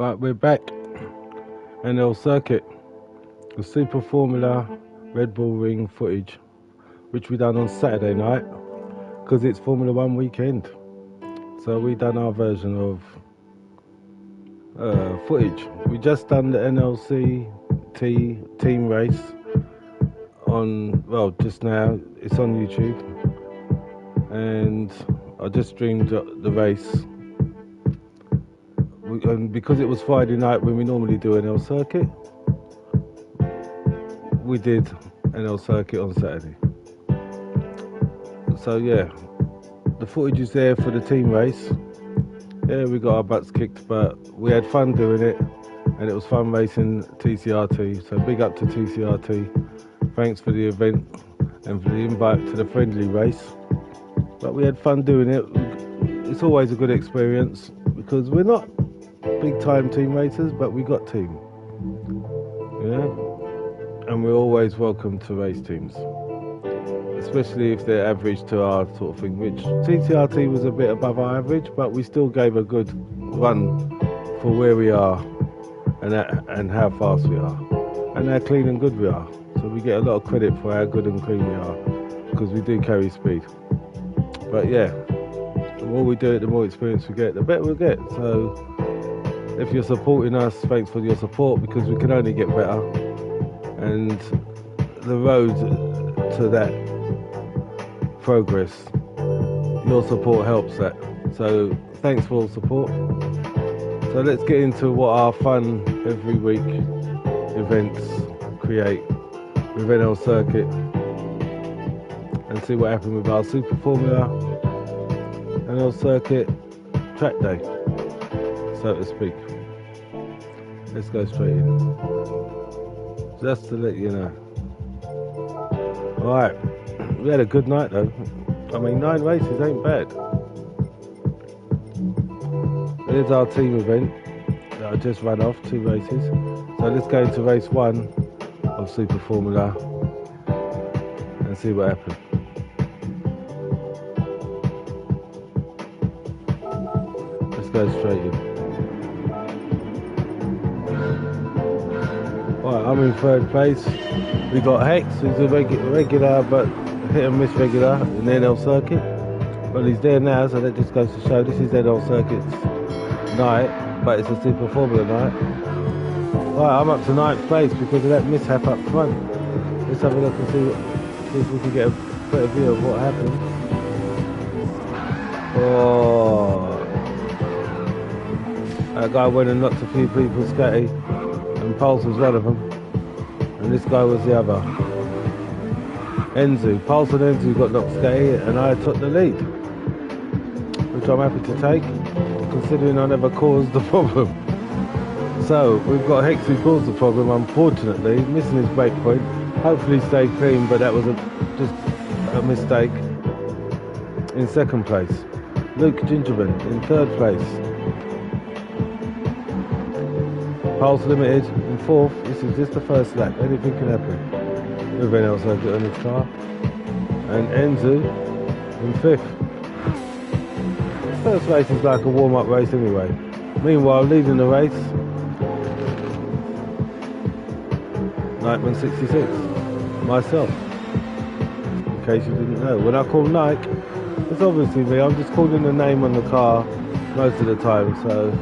Right, we're back. n-lcircuit, the Super Formula Red Bull Ring footage, which we done on Saturday night because it's Formula One weekend. So we done our version of footage. We just done the n-lcircuit team race on, well, just now. It's on YouTube, and I just streamed the race. And because it was Friday night when we normally do n-lcircuit, we did n-lcircuit on Saturday. So yeah, the footage is there for the team race. Yeah, we got our butts kicked, but we had fun doing it, and it was fun racing TCRT. So big up to TCRT. Thanks for the event and for the invite to the friendly race. But we had fun doing it. It's always a good experience because we're not big time team racers, but we got team. Yeah, and we're always welcome to race teams, especially if they're average to our sort of thing, which TCRT was a bit above our average, but we still gave a good run for where we are and how fast we are and how clean and good we are. So we get a lot of credit for how good and clean we are because we do carry speed. But yeah, the more we do it, the more experience we get, the better we'll get. So if you're supporting us, thanks for your support, because we can only get better, and the road to that progress, your support helps that. So thanks for all the support. So let's get into what our fun every week events create with n-lcircuit and see what happened with our Super Formula n-lcircuit track day, so to speak. Let's go straight in, just to let you know. Alright, we had a good night though. I mean, 9 races ain't bad. Here's our team event that I just ran off, 2 races. So let's go into race 1 of Super Formula and see what happened. Let's go straight in. Right, I'm in 3rd place. We got Hex, who's a regular but hit and miss regular in the n-lcircuit. Well, he's there now, so that just goes to show this is n-lcircuit's night, but it's a Super Formula night. Right, I'm up to 9th place because of that mishap up front. Let's have a look and see if we can get a better view of what happened. Oh, that guy went and knocked a few people scatty, and Pulse was one of them, and this guy was the other. Enzu, Pulse and Enzu got knocked scatty, and I took the lead, which I'm happy to take, considering I never caused the problem. So we've got Hex who caused the problem, unfortunately, missing his break point. Hopefully stay clean, but that was just a mistake. In 2nd place, Luke Gingerman in 3rd place. Pulse Limited in 4th. This is just the first lap. Anything can happen with n-lcircuit on his car. And Enzu in 5th. First race is like a warm-up race anyway. Meanwhile, leading the race, Nikeman 66, myself. In case you didn't know, when I call Nike, it's obviously me. I'm just calling the name on the car most of the time, so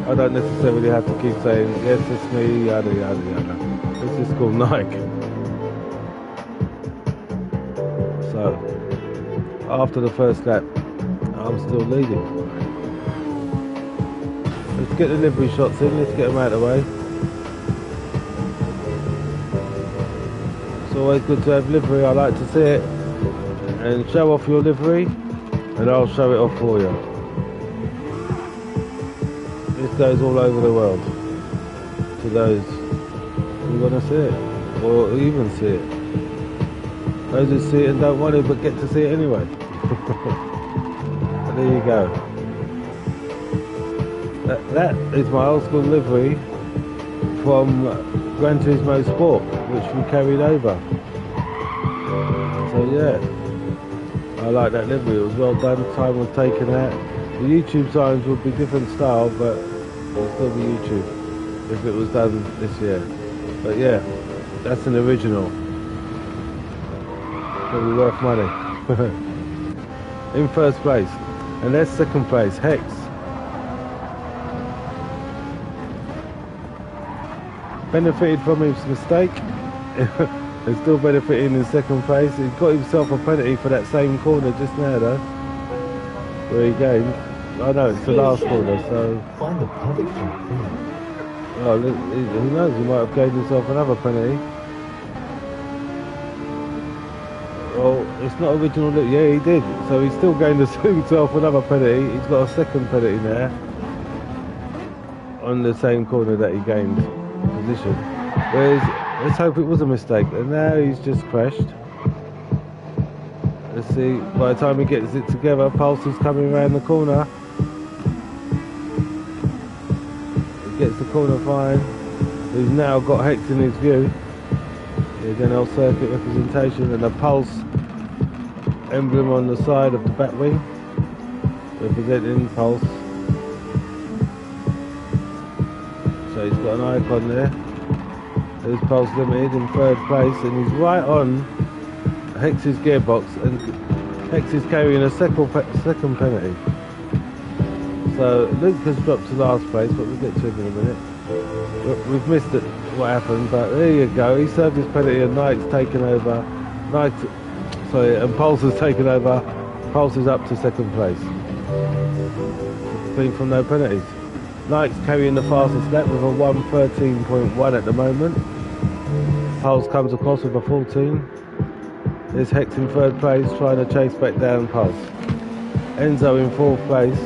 I don't necessarily have to keep saying, yes, it's me, yada yada yada. It's just called Nike. So, after the first lap, I'm still leading. Let's get the livery shots in, let's get them out of the way. It's always good to have livery, I like to see it. And show off your livery, and I'll show it off for you. This goes all over the world to those who want to see it, or even see it. Those who see it and don't want it but get to see it anyway. There you go. That is my old school livery from Gran Turismo Sport, which we carried over. So yeah, I like that livery. It was well done. Time was taken out. The YouTube signs would be different style, but It'll still be YouTube if it was done this year. But yeah, that's an original. Probably worth money. In first place. And there's second place, Hex. Benefited from his mistake. And still benefiting in second place. He got himself a penalty for that same corner just now though. Where he gained. I know it's the last corner, so. Find the perfect shot. Well, who knows? He might have gained himself another penalty. Well, it's not original. Yeah, he did. So he's still gained himself another penalty. He's got a second penalty there on the same corner that he gained position. Whereas, let's hope it was a mistake. And now he's just crashed. Let's see. By the time he gets it together, Pulse is coming around the corner. Gets the corner fine. He's now got Hex in his view. There's n-lcircuit representation and a Pulse emblem on the side of the back wing representing Pulse. So he's got an icon there. There's Pulse Limited in third place and he's right on Hex's gearbox and Hex is carrying a second penalty. So Luke has dropped to last place, but we'll get to him in a minute. We've missed it, what happened, but there you go. He served his penalty and Knight's taken over. And Pulse has taken over. Pulse is up to second place. Clean from no penalties. Knight's carrying the fastest lap with a 1:13.1 at the moment. Pulse comes across with a 14. There's Hex in third place trying to chase back down Pulse. Enzo in fourth place.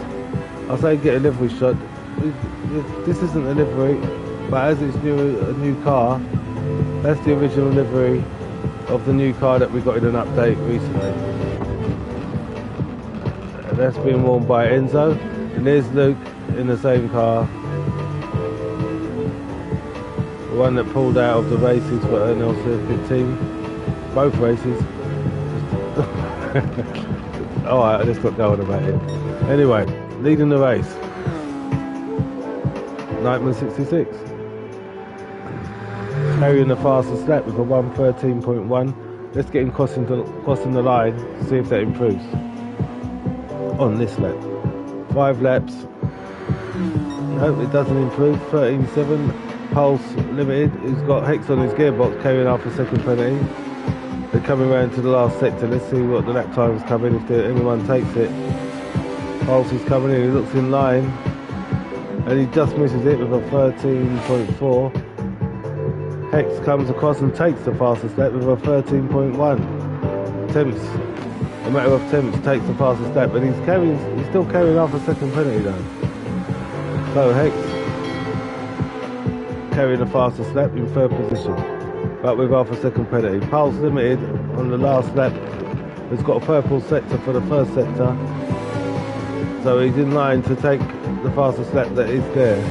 I say get a livery shot. This isn't a livery, but as it's a new car, that's the original livery of the new car that we got in an update recently. That's been worn by Enzo, and there's Luke in the same car. The one that pulled out of the races for n-lcircuit team. Both races. Alright, let's not go on about it. Anyway. Leading the race, Nightman 66. Carrying the fastest lap with a 1:13.1. Let's get him crossing the line to see if that improves. On this lap. 5 laps. Nope, it doesn't improve. 13.7. Pulse Limited, who's got Hex on his gearbox, carrying after second penalty. They're coming around to the last sector. Let's see what the lap times come in if anyone takes it. Pulse is coming in, he looks in line and he just misses it with a 13.4. Hex comes across and takes the fastest lap with a 13.1. Temps, a matter of temps, takes the fastest lap, but he's still carrying off a second penalty though. So Hex carrying the fastest lap in third position, but with half a second penalty. Pulse Limited on the last lap has got a purple sector for the first sector. So he's in line to take the fastest lap that is there.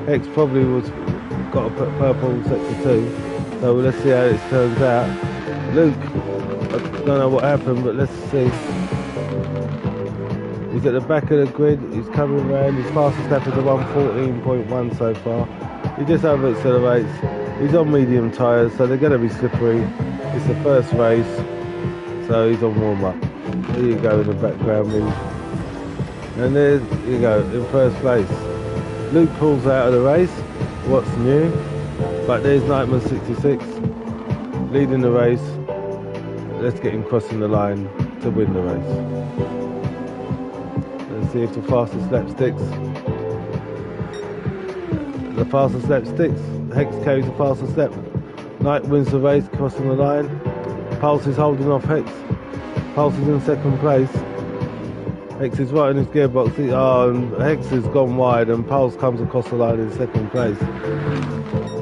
Hex probably got a purple sector too. So let's see how it turns out. Luke, I don't know what happened, but let's see. He's at the back of the grid. He's coming around. His fastest lap is a 1:14.1 so far. He just over accelerates. He's on medium tyres, so they're going to be slippery. It's the first race, so he's on warm up. There you go in the background. And there you go, in first place. Luke pulls out of the race, what's new? But there's Nightman 66, leading the race. Let's get him crossing the line to win the race. Let's see if the fastest lap sticks. The fastest lap sticks. Hex carries the fastest lap. Knight wins the race, crossing the line. Pulse is holding off Hex. Pulse is in second place. Hex is right in his gearbox. Hex has gone wide and Pulse comes across the line in second place.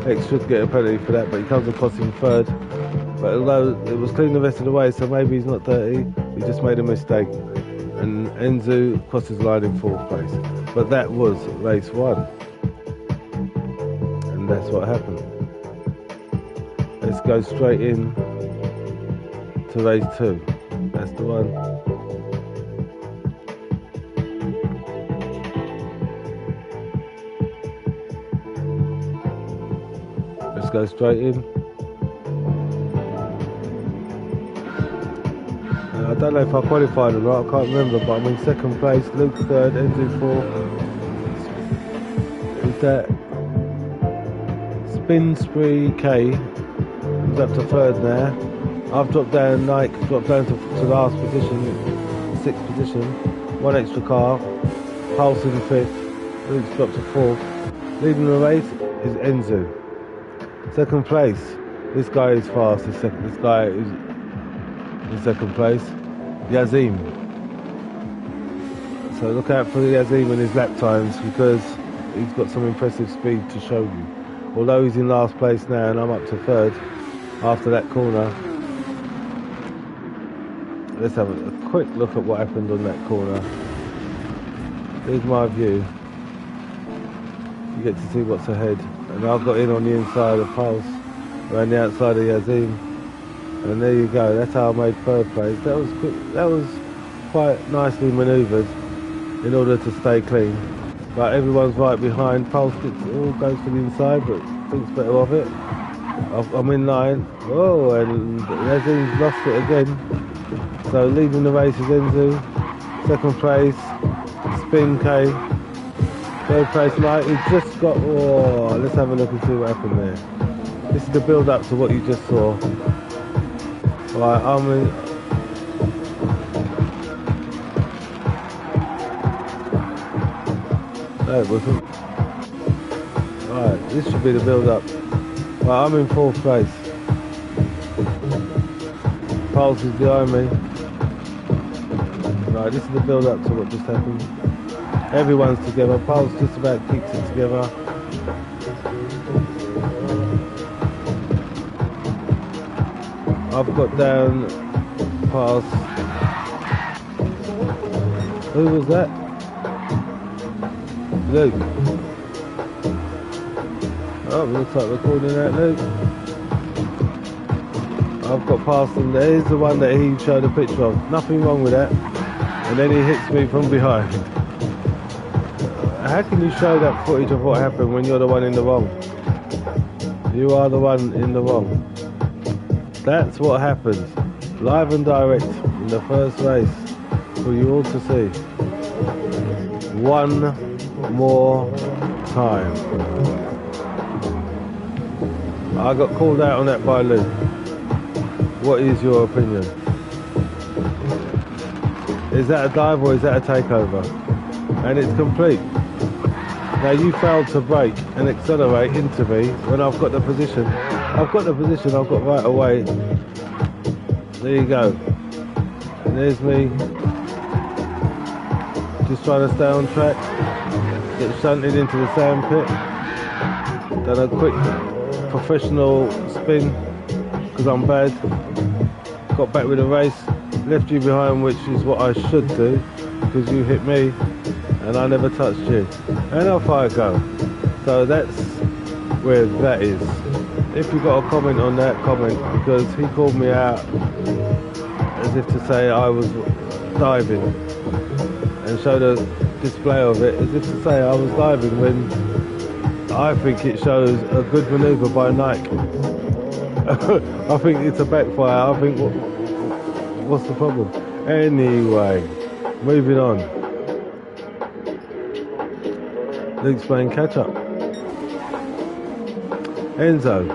Hex should get a penalty for that, but he comes across in third. But although it was clean the rest of the way, so maybe he's not dirty, he just made a mistake. And Enzo crosses the line in fourth place. But that was race 1. And that's what happened. Let's go straight in to race 2. That's the one. Let's go straight in. I don't know if I qualified or not, I can't remember, but I'm in second place. Luke third, Enzo fourth. Is that Spin Spree K? He's up to third now. I've dropped down, Nike dropped down to last position, sixth position. One extra car. Pulse in fifth. Luke's dropped to fourth. Leading the race is Enzo. Second place. This guy is fast. This guy is in second place. Yazim. So look out for Yazim and his lap times, because he's got some impressive speed to show you. Although he's in last place now and I'm up to third after that corner. Let's have a quick look at what happened on that corner. Here's my view. You get to see what's ahead. And I got in on the inside of Pulse, around the outside of Yazim. And there you go, that's how I made third place. That was quick, that was quite nicely manoeuvred in order to stay clean. But everyone's right behind. Pulse all goes for the inside, but thinks better of it. I'm in line. Oh, and Yazim's lost it again. So leading the race is Enzo. Second place, Spin K. Third place, Mike. He's just got. Oh, let's have a look and see what happened there. This is the build-up to what you just saw. Right, I'm in. No, it wasn't. Right, this should be the build-up. Right, I'm in fourth place. Pulse is behind me. Right, this is the build-up to what just happened. Everyone's together. Pulse just about keeps it together. I've got down past. Who was that? Luke. Oh, looks like recording that, Luke. I've got past him. There's the one that he showed a picture of. Nothing wrong with that. And then he hits me from behind. How can you show that footage of what happened when you're the one in the wrong? You are the one in the wrong. That's what happens. Live and direct in the first race for you all to see. One more time. I got called out on that by Luke. What is your opinion? Is that a dive or is that a takeover? And it's complete. Now you failed to brake and accelerate into me when I've got the position. I've got right away. There you go. And there's me. Just trying to stay on track. Get shunted into the sand pit. Done a quick professional spin because I'm bad. Got back with the race. Left you behind, which is what I should do because you hit me and I never touched you. And off I go. So that's where that is. If you got a comment on that, comment, because he called me out as if to say I was diving and showed a display of it as if to say I was diving when I think it shows a good manoeuvre by Nike. I think it's a backfire. I think what's the problem? Anyway, moving on. Luke's playing catch up. Enzo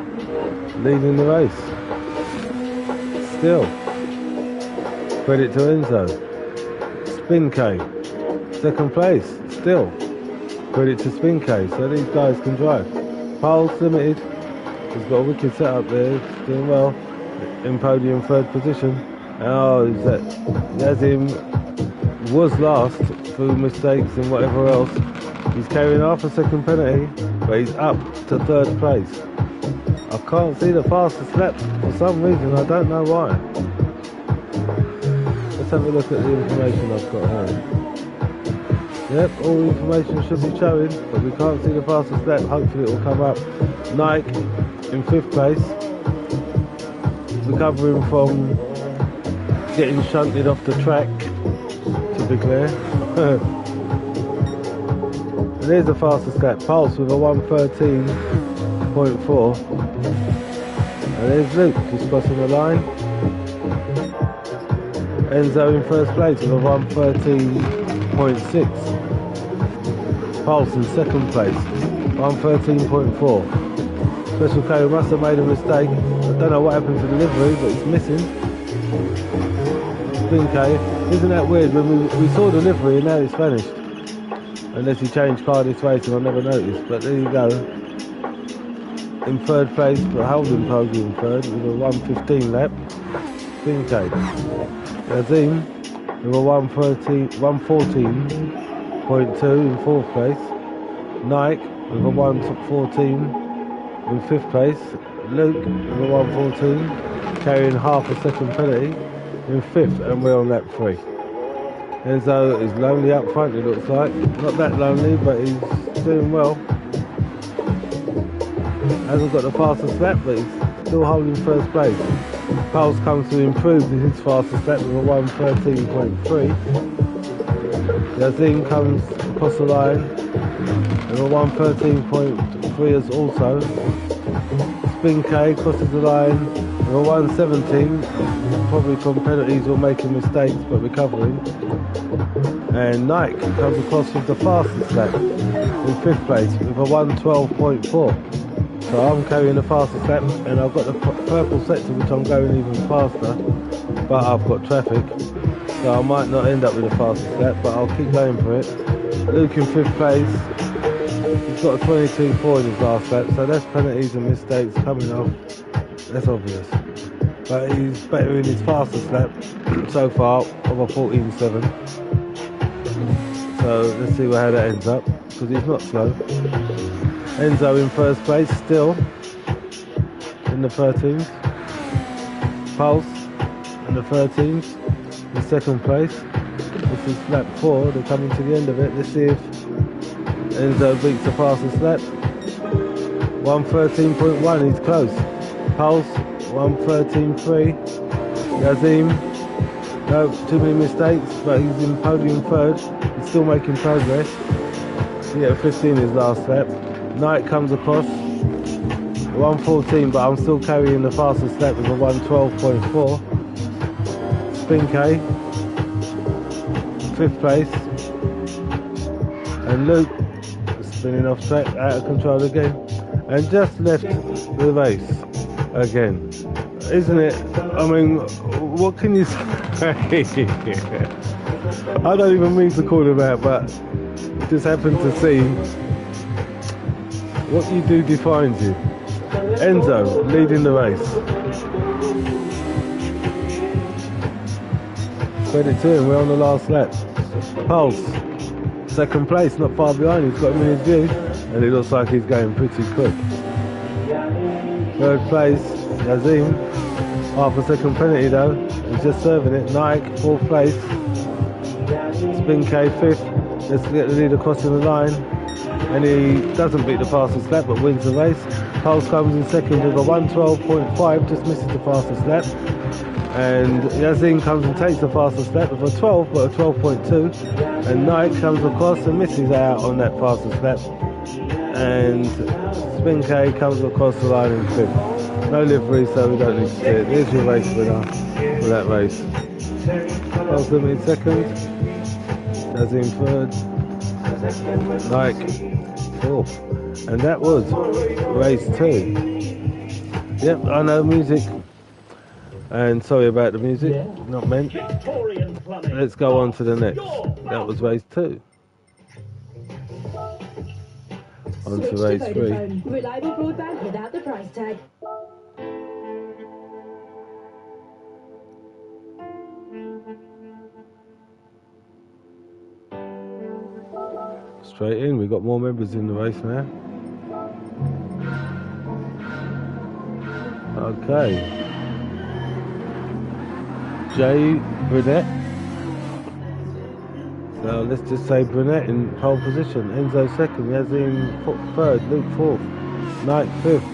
leading the race. Still. Credit to Enzo. Spin K. Second place. Still. Credit to Spin K. So these guys can drive. Pulse Limited. He's got a wicked setup there. He's doing well. In podium third position. Oh, is that Yazim was last through mistakes and whatever else. He's carrying half a second penalty, but he's up to third place. I can't see the fastest lap for some reason, I don't know why. Let's have a look at the information I've got here. Yep, all the information should be showing, but we can't see the fastest lap. Hopefully it will come up. Nike in 5th place, recovering from getting shunted off the track, to be clear. And there's the fastest lap. Pulse with a 1:13. 113.4. And there's Luke just crossing the line. Enzo in first place with a 113.6. Pulse in second place, 113.4. Special K must have made a mistake. I don't know what happened to delivery, but it's missing. Spin K. Isn't that weird? When we saw delivery and now it's vanished. Unless you change car this way, so I never noticed. But there you go. In third place, but holding Poggi in third with a 115 lap. Spin K. Yazim with a 114.2 in fourth place. Nike with a 114 in fifth place. Luke with a 114, carrying half a second penalty in fifth, and we're on lap 3. Enzo is lonely up front, it looks like. Not that lonely, but he's doing well. Hasn't got the fastest lap, but he's still holding first place. Pulse comes to improve his fastest lap with a 113.3. Yazim comes across the line with a 113.3 as also. Spin K crosses the line with a 117, probably from penalties or making mistakes but recovering. And Nike comes across with the fastest lap in fifth place with a 112.4. So I'm carrying the fastest lap, and I've got the purple sector which I'm going even faster, but I've got traffic, so I might not end up with the fastest lap, but I'll keep going for it. Luke in fifth place, he's got a 22.4 in his last lap, so that's penalties and mistakes coming off, that's obvious. But he's better in his fastest lap so far of a 14.7. So let's see how that ends up, because he's not slow. Enzo in first place still in the 13th. Pulse in the 13th in second place. This is lap 4, they're coming to the end of it. Let's see if Enzo beats the fastest lap. 113.1, he's close. Pulse 113.3. Yazim, no, too many mistakes, but he's in podium third. He's still making progress. He had 15 his last lap. Knight comes across 114, but I'm still carrying the fastest lap with a 112.4. Spin K, 5th place. And Luke spinning off track, out of control again. And just left the race again. Isn't it? I mean, what can you say? I don't even mean to call him out, but just happened to see what you do defines you. Enzo leading the race. Credit to him, we're on the last lap. Pulse, second place, not far behind, he's got him in his view, and it looks like he's going pretty quick. Third place, Yazim, half a second penalty though, he's just serving it. Nike, 4th place. Spin K, 5th. Let's get the leader crossing the line. And he doesn't beat the fastest lap but wins the race. Pulse comes in second with a 112.5, just misses the fastest lap. And Yazim comes and takes the fastest lap with a 12 but a 12.2. And Nike comes across and misses out on that fastest lap. And Spin K comes across the line in 5th. No livery, so we don't need to see it. Here's your race winner for that race. Pulse in second. Yazim third. Nike 4th, and that was race 2. Yep, I know music, and sorry about the music, not meant. Let's go on to the next. That was race 2. On to race 3. Reliable broadband without the price tag. Straight in, we've got more members in the race now. Okay. Jay Brunette. So let's just say Brunette in pole position. Enzo second, Yazim third, Luke 4th, Knight 5th.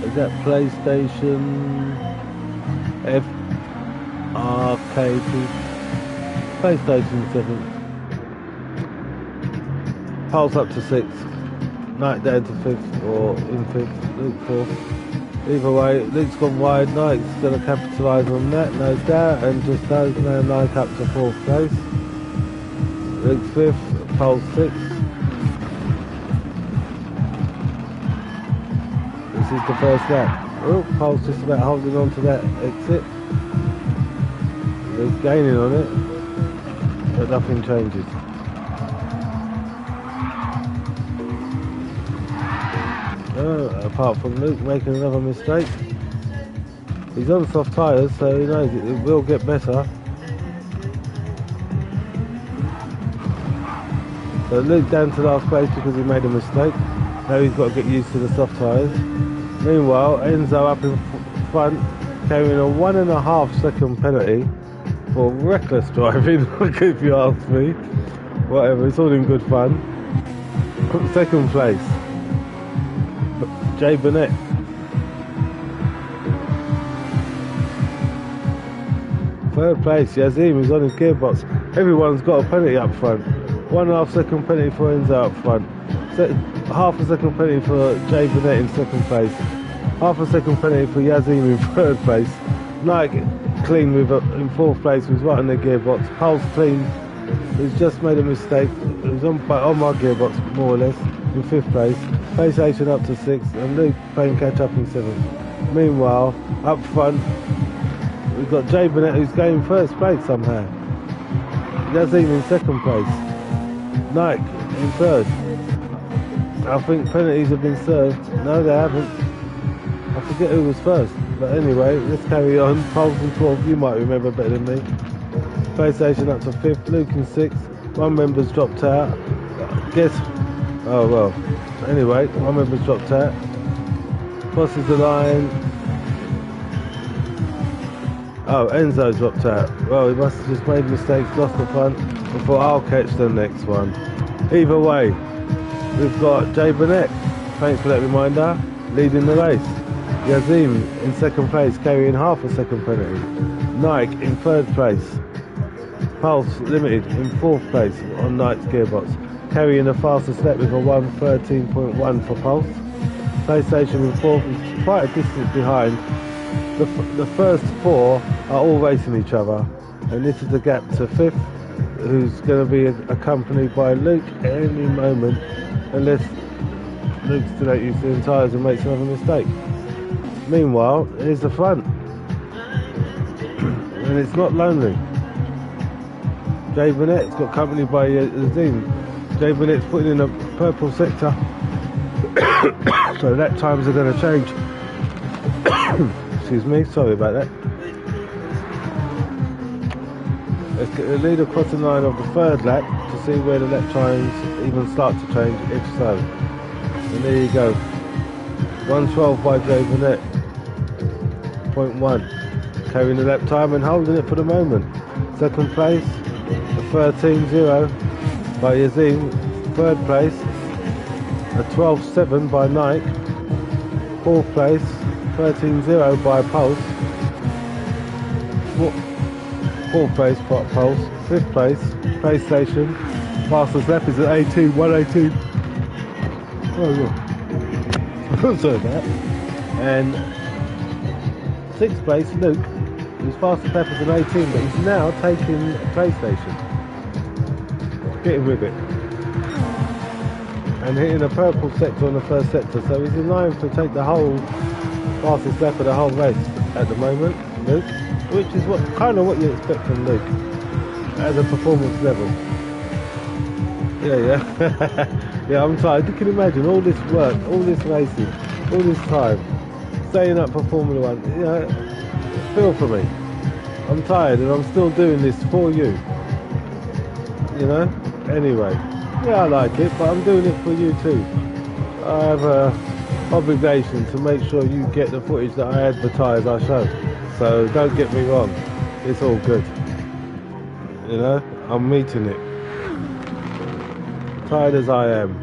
Is that PlayStation FRKP? PlayStation 7th. Pulse up to 6th. Knight down to 5th or in 5th, Luke 4th. Either way, Luke's gone wide, Knight's going to capitalise on that, no doubt, and just knows now Knight up to 4th place. Luke's 5th, Pole's 6th. This is the first lap. Oh, Pole's just about holding on to that exit. He's gaining on it, but nothing changes. Apart from Luke making another mistake. He's on soft tyres, so he knows it will get better. So Luke down to last place because he made a mistake. Now he's got to get used to the soft tyres. Meanwhile, Enzo up in front, carrying a 1.5 second penalty for reckless driving, if you ask me. Whatever, it's all in good fun. Second place, Jay Burnett. Third place, Yazim is on his gearbox. Everyone's got a penalty up front. 1.5 second penalty for Enzo up front. Half a second penalty for Jay Burnett in second place. Half a second penalty for Yazim in third place. Nike clean in fourth place, was right on their gearbox. Pole's clean, he's just made a mistake. He was on my gearbox more or less in fifth place. PlayStation up to sixth, and Luke playing catch up in seventh. Meanwhile, up front, we've got Jay Burnett who's going first place somehow. Yazim in second place. Nike in third. I think penalties have been served. No, they haven't. I forget who was first. But anyway, let's carry on. Poles in 12th, you might remember better than me. PlayStation up to 5th, Luke in 6th. One member's dropped out. Guess. Oh well. Anyway, one member's dropped out. Boss is the line. Oh, Enzo dropped out. Well, he must have just made mistakes, lost the front, and thought I'll catch the next one. Either way, we've got Jay Burnett, thanks for that reminder, leading the race. Yazim in second place, carrying half a second penalty. Nike in third place. Pulse Limited in fourth place on Nike's gearbox, carrying the fastest lap with a 1:13.1 for Pulse. PlayStation in fourth is quite a distance behind. The first four are all racing each other, and this is the gap to fifth, who's going to be accompanied by Luke any moment, unless Luke still ain't used to the tyres and makes another mistake. Meanwhile, here's the front, and it's not lonely. Jay Burnett's got company by Yazim. Jay Burnett's putting in a purple sector, so that times are going to change. Excuse me, sorry about that. Let's get the lead across the line of the third lap to see where the lap times even start to change, if so. And there you go. 1:12 by Jay Burnett. 0.1. Carrying the lap time and holding it for the moment. Second place, a 13.0 by Yazim. Third place, a 12.7 by Nike. Fourth place, 13.0 by Pulse. Fourth place by Pulse. Fifth place, PlayStation. Fastest lap is at 1:18. Oh yeah. Sorry about that. And sixth place, Luke. His fastest lap is an 18, but he's now taking PlayStation. Getting with it. And hitting a purple sector on the first sector, so he's in line to take the whole fastest lap of the whole race at the moment, Luke, which is kind of what you expect from Luke at a performance level. Yeah. Yeah, I'm tired. You can imagine all this work, all this racing, all this time, staying up for Formula One. You know, feel for me. I'm tired and I'm still doing this for you. You know? Anyway. Yeah, I like it, but I'm doing it for you too. I have a obligation to make sure you get the footage that I advertise I show. So don't get me wrong. It's all good. You know? I'm meeting it. Tired as I am.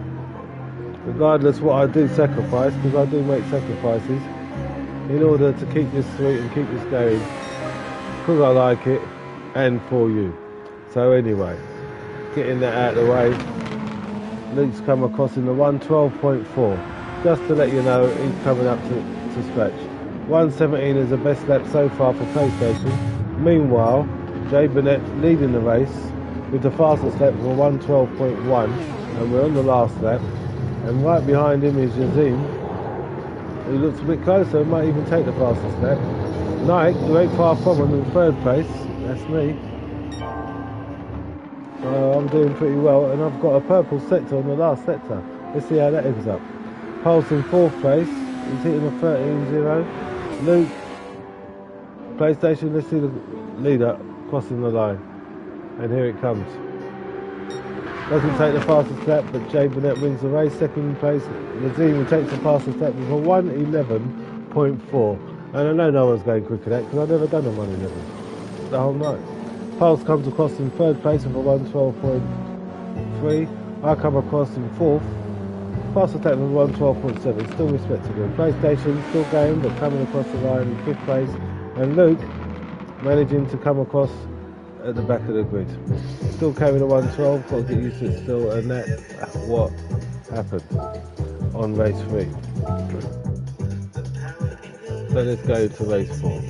Regardless what I do sacrifice, because I do make sacrifices in order to keep this sweet and keep this going, because I like it and for you. So anyway, getting that out of the way, Luke's come across in the 112.4. Just to let you know, he's coming up to scratch. 117 is the best lap so far for PlayStation. Meanwhile, Jay Burnett leading the race with the fastest lap for 112.1, and we're on the last lap. And right behind him is Yazim, who looks a bit closer, might even take the fastest lap. Nike, who ain't far from him in third place, that's me. So I'm doing pretty well, and I've got a purple sector on the last sector. Let's see how that ends up. Pulse in fourth place, he's hitting a 13.0. Luke, PlayStation, let's see the leader crossing the line. And here it comes. Doesn't take the fastest lap, but Jay Burnett wins the race. Second place, Yazim takes the fastest lap with a 111.4. And I know no one's going quicker than that because I've never done a 111 the whole night. Pulse comes across in third place with a 112.3. I come across in fourth. Fastest lap was 112.7, still respectable. PlayStation still going, but coming across the line in fifth place. And Luke managing to come across at the back of the grid. Still carrying a 112, got to get used to it still, and that's what happened on race 3. So let's go to race 4.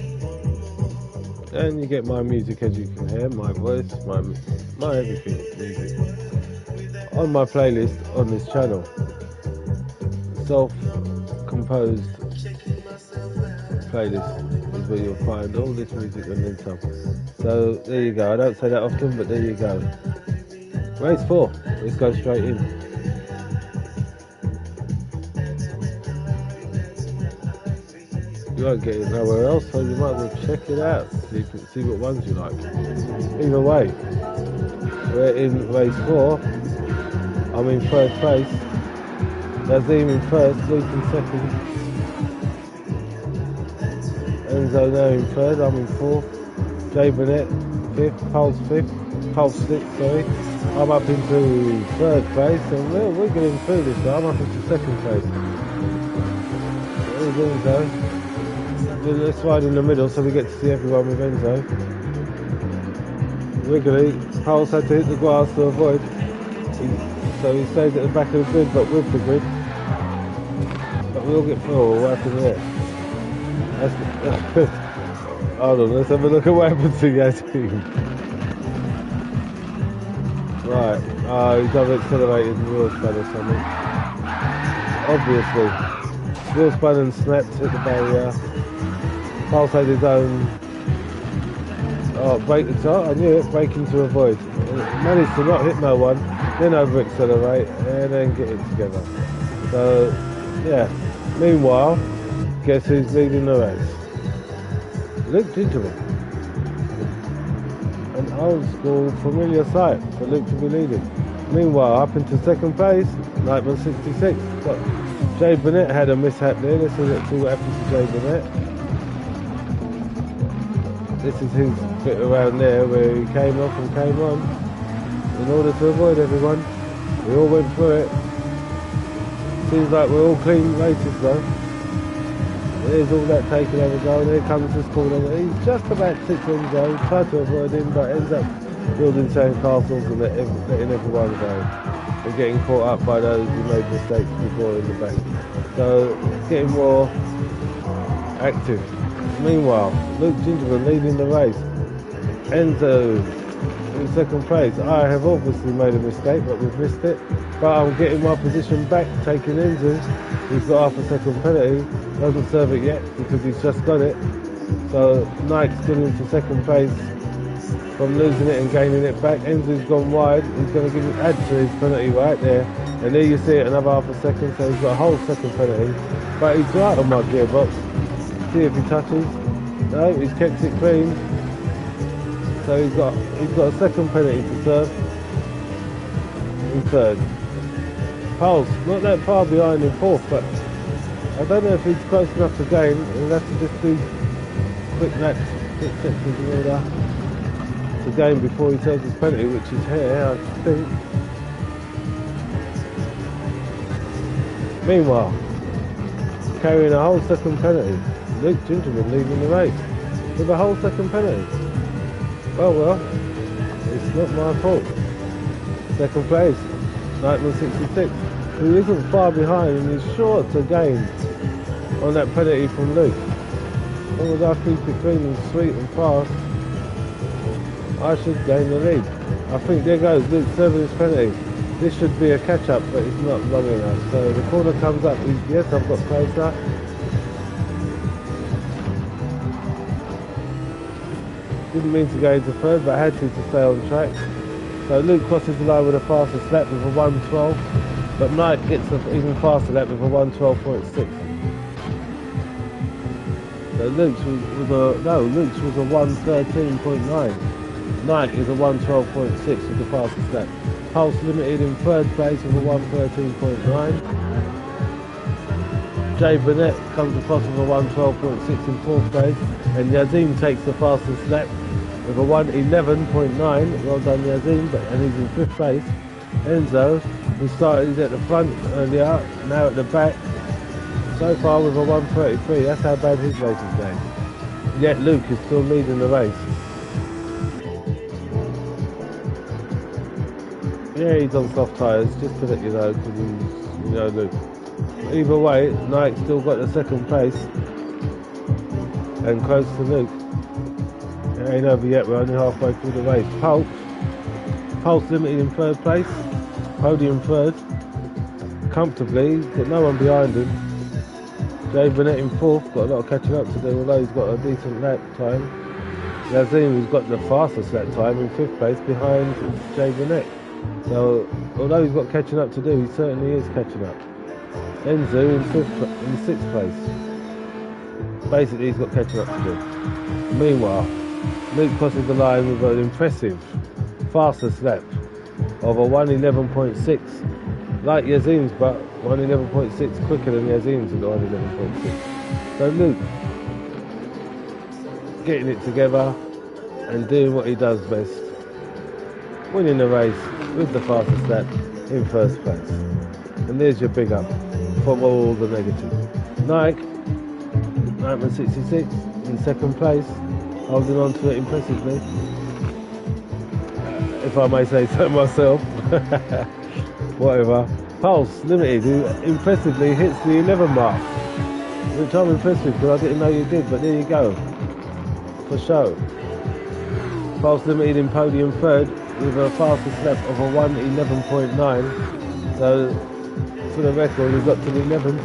And you get my music, as you can hear, my voice, my everything music on my playlist on this channel. Self-composed playlist is where you'll find all this music and then some. So there you go. I don't say that often, but there you go. Race 4. Let's go straight in. You won't get it nowhere else, so you might as well check it out. So you can see what ones you like. Either way, we're in race 4. I'm in third place. Nazim in first, Luke in second. Enzo now in third, I'm in fourth. Jay Burnett fifth, Pulse sixth, sorry. I'm up into third place, and we're getting through this now. I'm up into second place. There's Enzo. Let's ride in the middle so we get to see everyone with Enzo. Wiggly, Pulse had to hit the grass to avoid. So he stays at the back of the grid, but with the grid. But we'll get through. What happened there? That's good. Hold on, let's have a look at what happened to Yazim. Right, he's over-accelerated and wheel spun or something. Obviously. Wheel spun and snapped, hit the barrier. Pulse had his own brake attack. I knew it, braking to avoid. Managed to not hit no one, then over-accelerate and then get it together. So, yeah. Meanwhile, guess who's leading the race? Luke Gingerman. An old school familiar sight for Luke to be leading. Meanwhile, up into second place, Nightman 66. But Jay Burnett had a mishap there. Let's see what happened to Jay Burnett. This is his bit around there where he came off and came on in order to avoid everyone. We all went through it. Seems like we're all clean races though. There's all that taken over goal, and here comes this corner. He's just about 6 Enzo, tried to avoid him, but ends up building sandcastles and letting everyone go. And getting caught up by those who made mistakes before in the back. So, it's getting more active. Meanwhile, Luke Gingerman leading the race. Enzo in second place. I have obviously made a mistake, but we've missed it. But I'm getting my position back, taking Enzo. He's got half a second penalty. Doesn't serve it yet because he's just got it. So Nike's gone into second place from losing it and gaining it back. Enzo's gone wide. He's going to add to his penalty right there. And there you see it, another half a second. So he's got a whole second penalty. But he's right on my gearbox. See if he touches. No, he's kept it clean. So he's got a second penalty to serve in third. Pulse, not that far behind in fourth, but I don't know if he's close enough to gain. He'll have to just do quick laps, quick sections in order to gain before he serves his penalty, which is here, I think. Meanwhile, carrying a whole second penalty, Luke Gingerman leading the race with a whole second penalty. Well, it's not my fault. Second place, Nightman 66, who isn't far behind and is sure to gain on that penalty from Luke. As long as I keep it clean and sweet and fast, I should gain the lead. I think there goes Luke serving his penalty. This should be a catch-up, but it's not long enough. So the corner comes up. Yes, I've got closer. Didn't mean to go into third, but I had to stay on track. So Luke crosses the line with a faster slap with a 1:12, but Nike gets an even faster lap with a 1:12.6. So Luke's was a 1:13.9. Nike is a 1:12.6 with the fastest lap. Pulse Limited in third place with a 1:13.9. Jay Burnett comes across with a 1:12.6 in fourth place, and Yazim takes the fastest lap with a 1:11.9. Well done, Yazim, and he's in fifth place. Enzo, who started at the front earlier, now at the back, so far with a 1:33. That's how bad his race is going. Yet Luke is still leading the race. Yeah, he's on soft tyres, just to let you know, because he's, Luke. Either way, Nike still got the second place and close to Luke. It ain't over yet, we're only halfway through the race. Pulse Limited in third place, podium third, comfortably, got no one behind him. Jay Burnett in fourth, got a lot of catching up to do, although he's got a decent lap time. Yazim, who's got the fastest lap time, in fifth place behind Jay Burnett. So, although he's got catching up to do, he certainly is catching up. Enzo in sixth place. Basically, he's got catching up to do. Meanwhile, Luke crosses the line with an impressive fastest lap of a 1:11.6, like Yazim's, but 1:11.6 quicker than Yazim's at 1:11.6. So Luke getting it together and doing what he does best, winning the race with the fastest lap in first place. And there's your big up from all the negatives. Nightman 66 in second place, holding on to it impressively, if I may say so myself. Whatever. Pulse Limited, who impressively hits the 11 mark, which I'm impressed with because I didn't know you did, but there you go, for show. Pulse Limited in podium third with a fastest lap of a 1:11.9. So for the record, we've got to the 11th,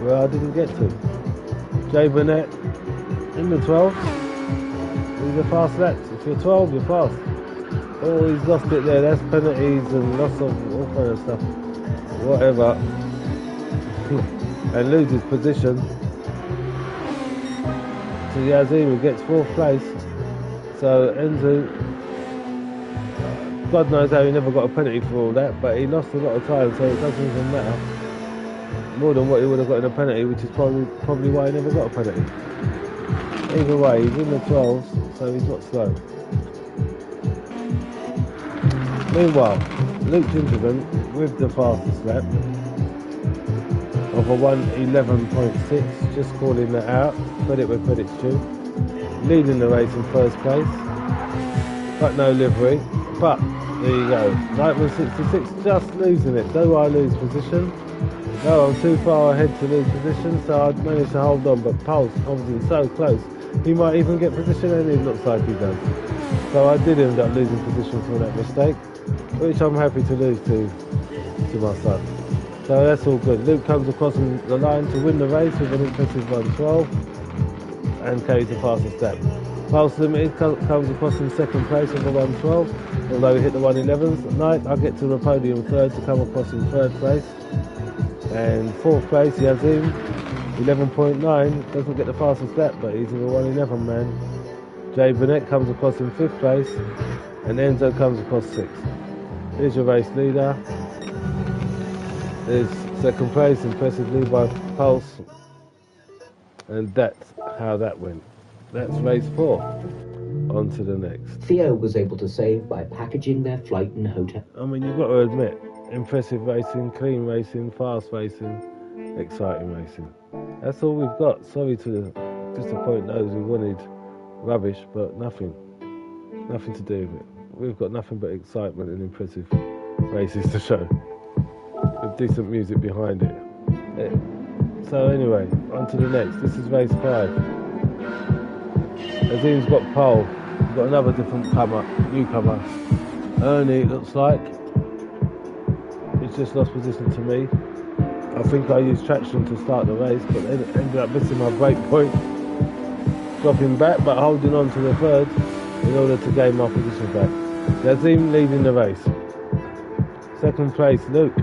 where I didn't get to. Jay Burnett in the 12th. These are fast laps. If you're 12, you're fast. Oh, he's lost it there. That's penalties and lots of all kind of stuff. Whatever. And loses position to Yazim, who gets fourth place. So Enzo, God knows how he never got a penalty for all that, but he lost a lot of time, so it doesn't even matter. More than what he would have got in a penalty, which is probably why he never got a penalty. Either way, he's in the 12s, so he's not slow. Meanwhile, Luke Ginterman with the fastest lap of a 1:11.6, just calling that out, credit where credit's due. Leading the race in first place, but no livery. But there you go, Nightman 66 just losing it. Do I lose position? No, I'm too far ahead to lose position, so I'd managed to hold on, but Pulse obviously so close. He might even get position, and it looks like he does. So I did end up losing position for that mistake, which I'm happy to lose to my son. So that's all good. Luke comes across the line to win the race with an impressive 1:12 and carries the fastest lap. Pulse Limited comes across in second place with a 1:12, although he hit the 1:11s. At night, I get to the podium third to come across in third place. And fourth place, Yazim, 11.9, doesn't get the fastest lap, but he's in the 1:11 man. Jay Burnett comes across in fifth place, and Enzo comes across sixth. Here's your race leader. There's second place, impressively by Pulse. And that's how that went. That's race 4. On to the next. Theo was able to save by packaging their flight and hotel. I mean, you've got to admit, impressive racing, clean racing, fast racing, exciting racing. That's all we've got. Sorry to disappoint those who wanted rubbish, but nothing to do with it. We've got nothing but excitement and impressive races to show with decent music behind it. So anyway, on to the next. This is race 5. Azim's got pole. We've got another different newcomer. Ernie, it looks like. He's just lost position to me. I think I used traction to start the race, but ended up missing my brake point. Dropping back, but holding on to the third in order to gain my position back. Yazim leading the race. Second place, Luke.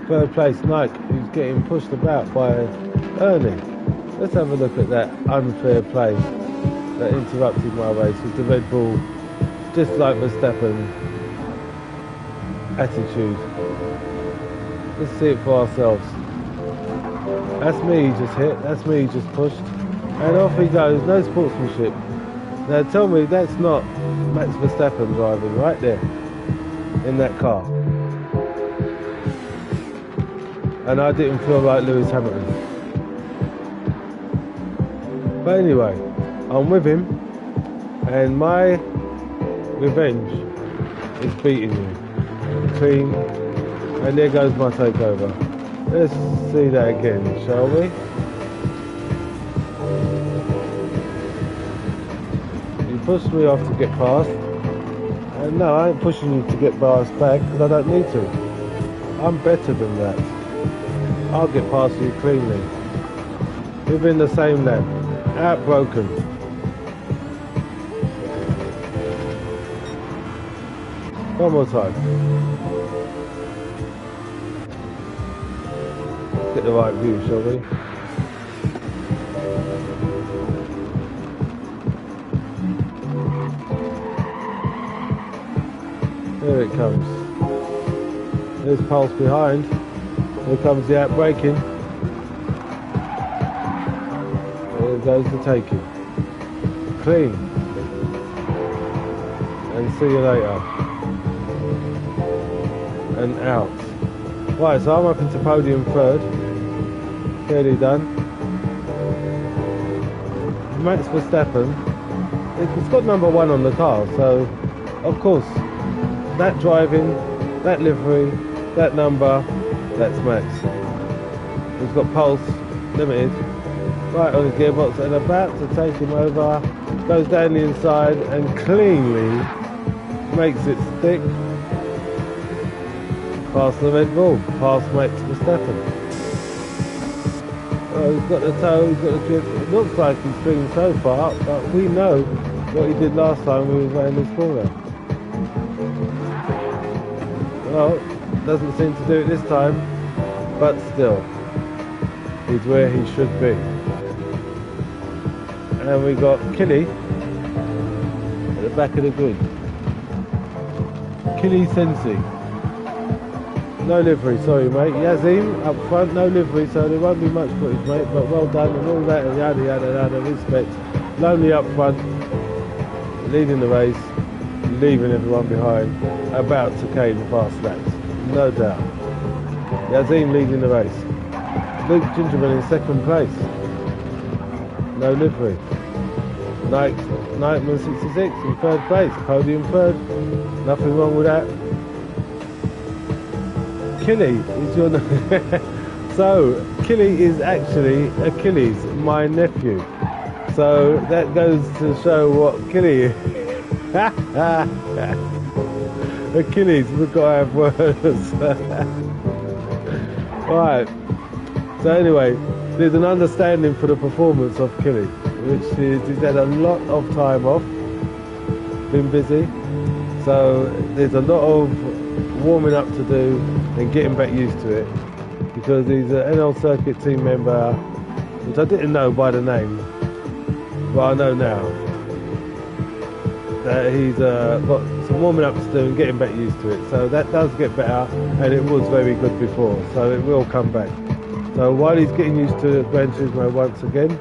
Third place, Nike, who's getting pushed about by Ernie. Let's have a look at that unfair play that interrupted my race with the Red Bull, just like Verstappen attitude. Let's see it for ourselves. That's me he just hit, that's me he just pushed. And off he goes, no sportsmanship. Now tell me that's not Max Verstappen driving right there in that car. And I didn't feel like Lewis Hamilton. But anyway, I'm with him, and my revenge is beating you. Clean, and there goes my takeover. Let's see that again, shall we? You pushed me off to get past, and no, I ain't pushing you to get past back, because I don't need to. I'm better than that. I'll get past you cleanly. Within the same lap. Outbroken. One more time. Let's get the right view, shall we? There it comes. There's Pulse behind. Here comes the outbraking. There goes the taking. Clean. And see you later. And out. Right, so I'm up into podium third. Fairly done. Max Verstappen, it's got number 1 on the car, so of course that driving, that livery, that number, that's Max. He's got Pulse Limited right on his gearbox and about to take him over. Goes down the inside and cleanly makes it stick past the Red Bull, past Max Verstappen. Oh, he's got the toe, he's got the drift. It looks like he's been so far, but we know what he did last time we was running this corner. Well, doesn't seem to do it this time, but still, he's where he should be. And we got Killy at the back of the grid. Killy Sensei. No livery, sorry mate. Yazim up front, no livery, so there won't be much footage mate, but well done and all that and yada yada yada, respect. Lonely up front, leading the race, leaving everyone behind, about to gain fast laps, no doubt. Yazim leading the race. Luke Gingerman in second place. No livery. Nightman 66 in third place, podium third, nothing wrong with that. Killy is your so Killy is actually Achilles, my nephew. So that goes to show what Killy is. Achilles, we've got to have words. Right. So anyway, there's an understanding for the performance of Killy, which is he's had a lot of time off, been busy. So there's a lot of warming up to do and getting back used to it, because he's an n-lcircuit team member, which I didn't know by the name, but I know now that he's got some warming up to do and getting back used to it. So that does get better, and it was very good before, so it will come back. So while he's getting used to Gran Turismo once again,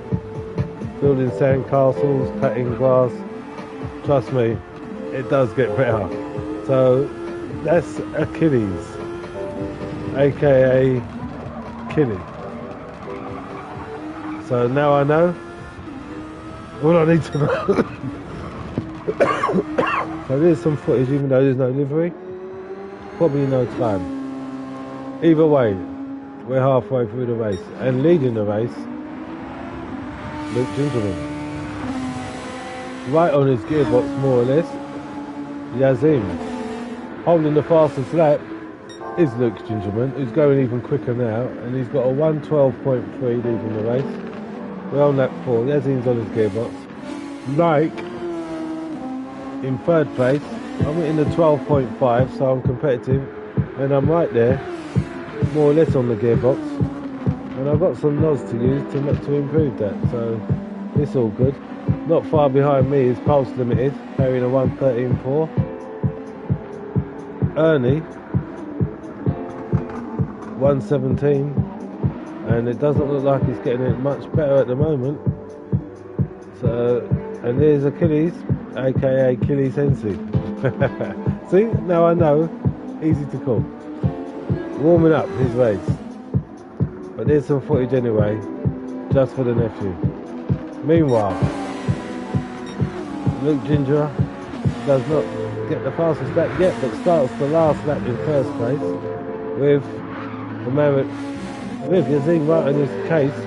building sand castles, cutting glass, trust me, it does get better. So that's Achilles, aka Killy. So now I know all I need to know So there's some footage, even though there's no livery. Probably no time. Either way, we're halfway through the race. And leading the race, Luke Gingerman. Right on his gearbox, more or less, Yazim. Holding the fastest lap is Luke Gingerman, who's going even quicker now, and he's got a 1:12.3 leading the race. We're on lap 4, Yazim's on his gearbox. Like, in third place, I'm in the 12.5, so I'm competitive, and I'm right there, more or less on the gearbox, and I've got some nods to use to improve that, so it's all good. Not far behind me is Pulse Limited, carrying a 1:13.4. Ernie, 1:17, and it doesn't look like he's getting it much better at the moment. So, and there's Achilles, aka Achilles Hensi. See, now I know, easy to call. Warming up his race. But there's some footage anyway, just for the nephew. Meanwhile, Luke Ginger does not get the fastest lap yet, but starts the last lap in first place with the man with Yazim right in his case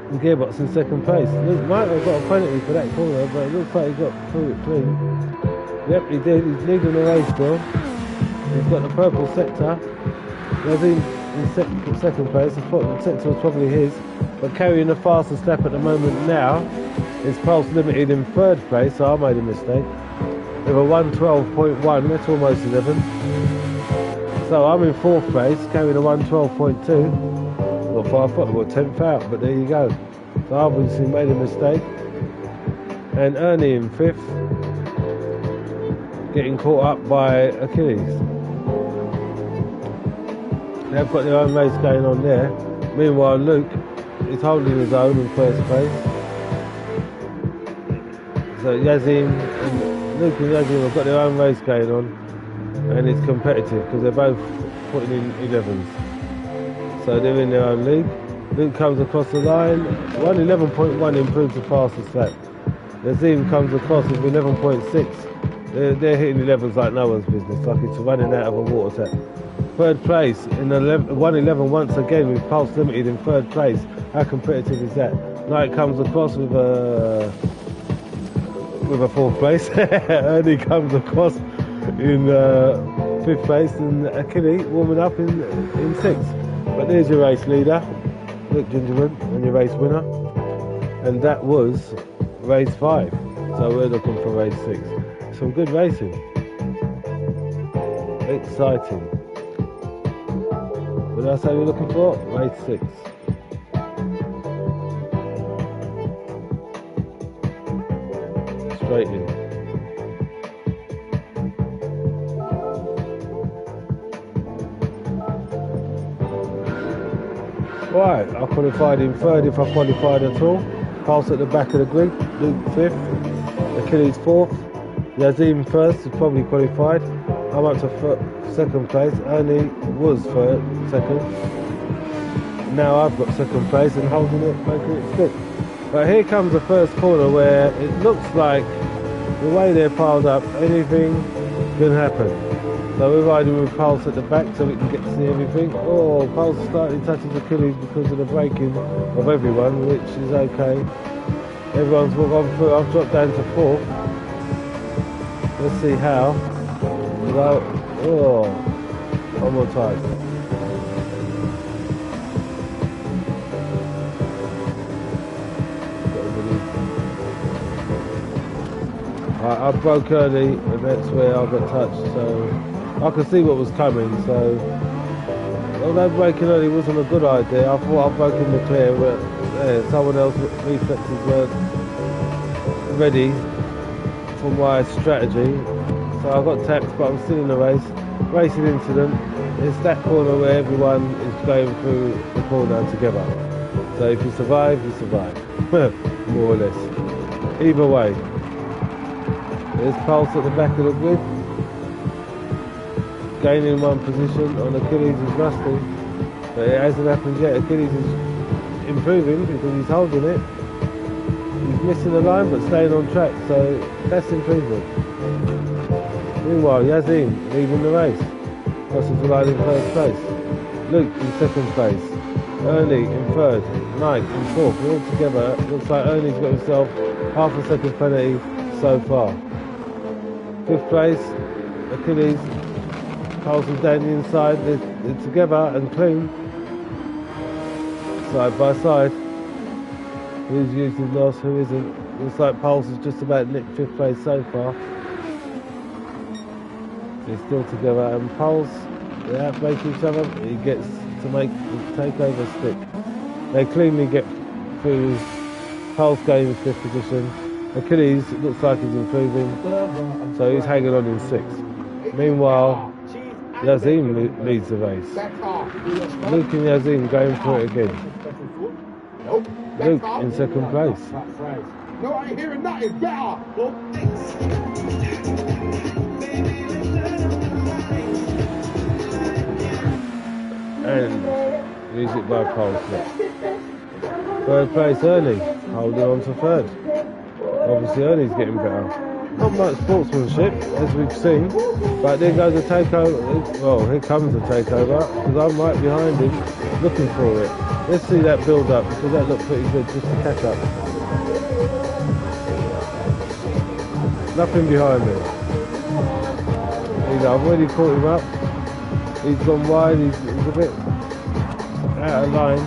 and gearbox in second place. Luke might have got a penalty for that corner, but it looks like he got through it clean. Yep, he did. He's leading the race still. He's got the purple sector. Yazim in second place. I thought the sector was probably his, but carrying the fastest lap at the moment now is Pulse Limited in third place, so I made a mistake. With a 1:12.1, that's almost 11. So I'm in fourth place, carrying a 1:12.2. Well, I thought I got 10th out, but there you go. So I obviously made a mistake. And Ernie in fifth, getting caught up by Achilles. They've got their own race going on there. Meanwhile, Luke is holding his own in first place. So Yazim and Luke and Yazim have got their own race going on, and it's competitive because they're both putting in 11s. So they're in their own league. Luke comes across the line, 1:11.1 improves the fastest lap. Yazim comes across with 11.6. They're hitting 11s like no one's business, like it's running out of a water tap. Third place in 1:11 once again with Pulse Limited in third place. How competitive is that? Knight comes across with a fourth place. Ernie comes across in fifth place, and Achilles warming up in sixth. But there's your race leader, Luke Gingerman, and your race winner. And that was race 5. So we're looking for race 6. Some good racing. Exciting. What did I say we're looking for? Race 6. Straight in. Right, I qualified in third if I qualified at all. Pulse at the back of the group, Luke 5th, Achilles 4th, Yazim 1st, is probably qualified. I'm up to second place, Ernie was second. Now I've got second place and holding it, making it stick. But here comes the first corner where it looks like the way they're piled up, anything can happen. So we're riding with Pulse at the back so we can get to see everything. Oh, Pulse slightly touches Achilles because of the braking of everyone, which is okay. Everyone's gone through. I've dropped down to 4th. Let's see how. Oh, one more time. I broke early, and that's where I got touched, so I could see what was coming. So although breaking early wasn't a good idea, I thought I'd broken the clear, but someone else's reflexes weren't ready for my strategy. So I got tapped, but I'm still in the race. Racing incident. It's that corner where everyone is going through the corner together. So if you survive, you survive. More or less. Either way. There's Pulse at the back of the grid. Gaining one position on Achilles is rusty. But it hasn't happened yet. Achilles is improving because he's holding it. He's missing the line but staying on track. So that's improvement. Meanwhile, Yazim leading the race. Crosses the line in first place. Luke in second place. Ernie in third. Nike in fourth. All together, looks like Ernie's got himself half a second penalty so far. Fifth place, Achilles. Carlson's down the inside. They're together and clean. Side by side. Who's usually lost, who isn't? Looks like Pulse has just about nicked fifth place so far. They're still together, and Pulse, they outbreak each other. He gets to make the takeover stick. They cleanly get through. Pulse going in fifth position. Achilles looks like he's improving, so he's hanging on in sixth. Meanwhile, Yazim leads the race. Luke and Yazim going for it again. Luke in second place. No, I ain't hearing nothing better. And music by Pulse. Third place, Ernie, holding on to third. Obviously, Ernie's getting better. Not much sportsmanship, as we've seen, but there goes the takeover. Well, here comes the takeover, because I'm right behind him, looking for it. Let's see that build up, because that looked pretty good, just to catch up. Nothing behind me. I've already caught him up. He's gone wide, he's a bit out of line.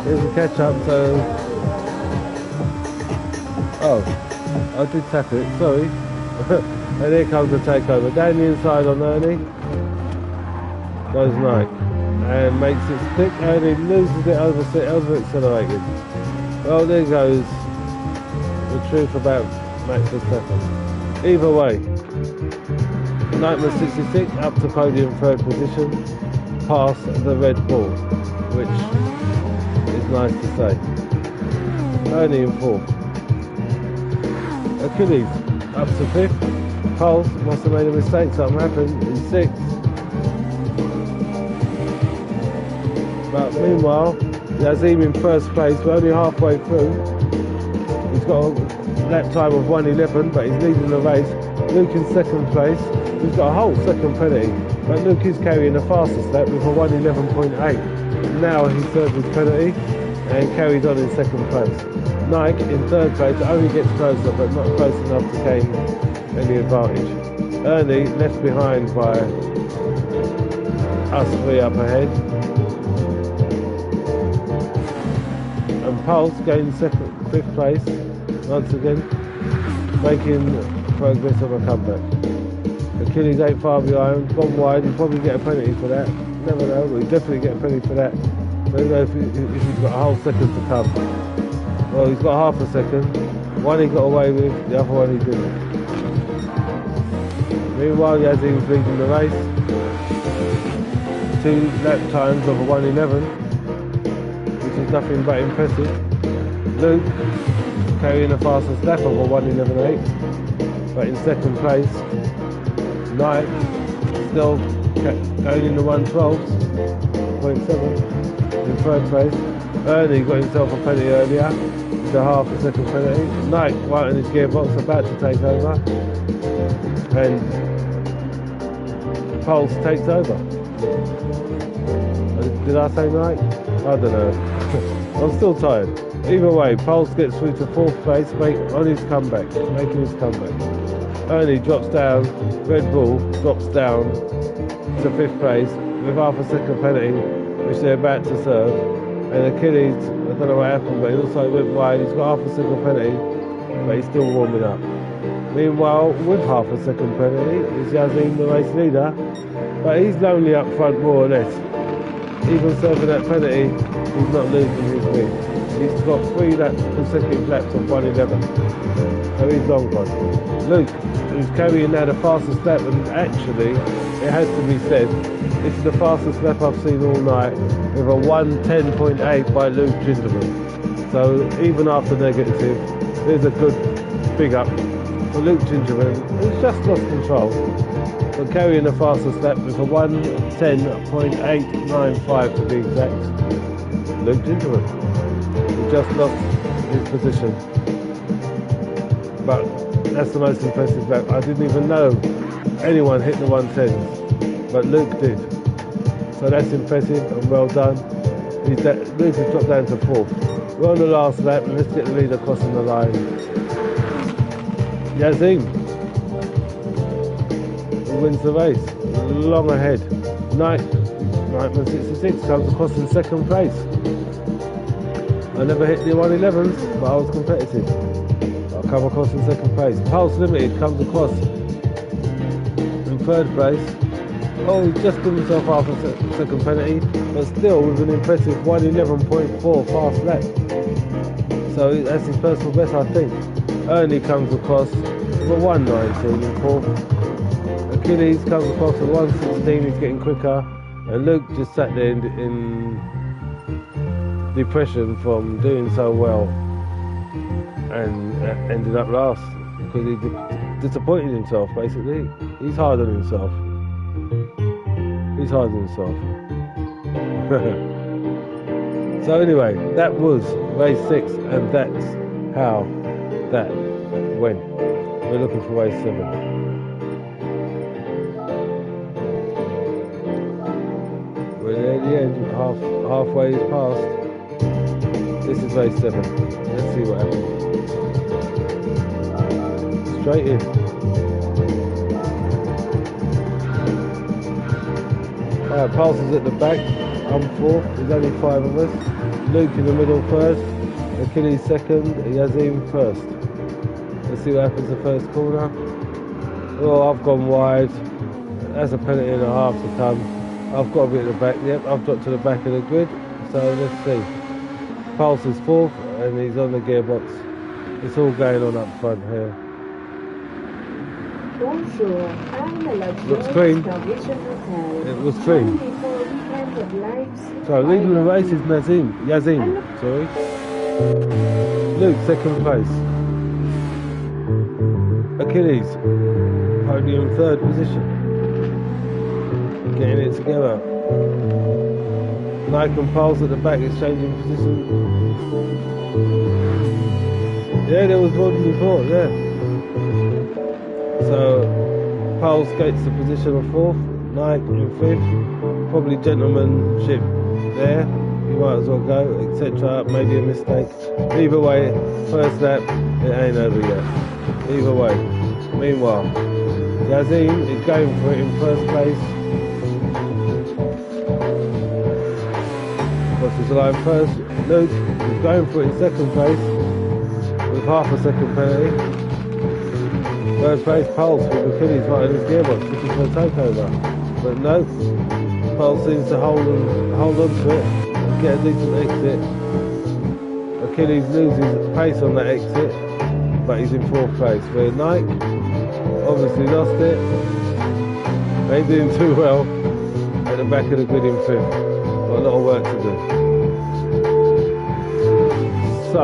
Here's a catch up, so... Oh, I did tap it, sorry. And here comes the takeover. Down the inside on Ernie. Goes Nike. And makes it stick. Ernie loses it over accelerated. Well, there goes the truth about Max Verstappen. Either way, Nightmare 66 up to podium third position, past the Red Bull, which is nice to say. Ernie in fourth. Achilles up to fifth. Pulse must have made a mistake, something happened, in sixth. But meanwhile, Yazim in first place, we're only halfway through. He's got a lap time of 1:11, but he's leading the race. Luke in second place, he's got a whole second penalty, but Luke is carrying the fastest lap with a 1:11.8. Now he serves his penalty and carries on in second place. Nike in third place, only gets closer, but not close enough to gain any advantage. Ernie left behind by us three up ahead. And Pulse gained fifth place, once again, making progress of a comeback. Achilles ain't far behind, gone wide, he'll probably get a penalty for that. Never know, but he'll definitely get a penalty for that. So you know if he's got a whole second to come. Well, he's got half a second. One he got away with, the other one he didn't. Meanwhile, Yazim's leading the race. 2 lap times of a 1:11, which is nothing but impressive. Luke carrying the fastest lap of a 1:11.8, but in second place. Nike still going in the 1:12.7 in third place. Ernie got himself a penalty earlier, with a half a second penalty. Nike right in his gearbox, about to take over, and Pulse takes over. Did I say Nike? I don't know. I'm still tired. Either way, Pulse gets through to fourth place, on his comeback, making his comeback. Ernie drops down, Red Bull drops down to fifth place with half a second penalty, which they're about to serve. And Achilles, I don't know what happened, but he looks like he went wide. He's got half a second penalty, but he's still warming up. Meanwhile, with half a second penalty, is Yazim the race leader, but he's lonely up front more or less. Even serving that penalty, he's not losing his lead. He's got 3 consecutive laps of 1:11, so he's long gone. Luke, who's carrying now the fastest lap, and actually, it has to be said, this is the fastest lap I've seen all night, with a 1:10.8 by Luke Gingerman. So even after negative, there's a good big up for Luke Gingerman, who's just lost control, but carrying the fastest lap with a 1:10.895 to be exact. Luke Gingerman, who just lost his position. But that's the most impressive lap. I didn't even know anyone hit the 110s, but Luke did. So that's impressive and well done. Luke has dropped down to 4th. We're on the last lap, and let's get the leader crossing the line. Yazim, who wins the race, long ahead. Nightman 66 comes across in 2nd place. I never hit the 111s, but I was competitive. I'll come across in 2nd place. Pulse Limited comes across in 3rd place. Oh, he just given himself half a second penalty, but still with an impressive 111.4 fast lap. So that's his personal best, I think. Ernie comes across for 119 in 4th. Achilles comes across for 116, he's getting quicker. And Luke just sat there in depression from doing so well and ended up last because he disappointed himself, basically. He's hard on himself. He's hard on himself. So anyway, that was race 6, and that's how that went. We're looking for race 7. We're near the end, halfway is past. This is race 7. Let's see what happens. Straight in. Alright, Pulse is at the back. I'm 4th. There's only 5 of us. Luke in the middle 1st. Achilles 2nd. Yazim 1st. Let's see what happens the first corner. Oh, I've gone wide. That's a penalty and a half to come. I've got a bit at the back. Yep, I've dropped to the back of the grid. So let's see. Pulse is 4th and he's on the gearbox. It's all going on up front here. Bonjour, I'm a luxurious Looks clean. Norwegian hotel. It was clean. Before weekend of lights. So leading the race is Yazim, sorry. Luke, 2nd place. Achilles, podium 3rd position. Getting it together. Nike and Pulse at the back exchanging position. Yeah, there was more than you thought, yeah. So Pulse gets the position of 4th, Nike in 5th. Probably gentlemanship there. You might as well go, etc. Maybe a mistake. Either way, first lap, it ain't over yet. Either way. Meanwhile, Yazim is going for it in 1st place. Crosses the line 1st. Luke is going for it in 2nd place with half a second penalty. 3rd place, Pulse with Achilles right in his gearbox, looking for a takeover. But no, Pulse seems to hold on to it and get a decent exit. Achilles loses pace on that exit, but he's in 4th place. Where Nike obviously lost it. Ain't doing too well at the back of the grid in 5th. Got a lot of work to do. So,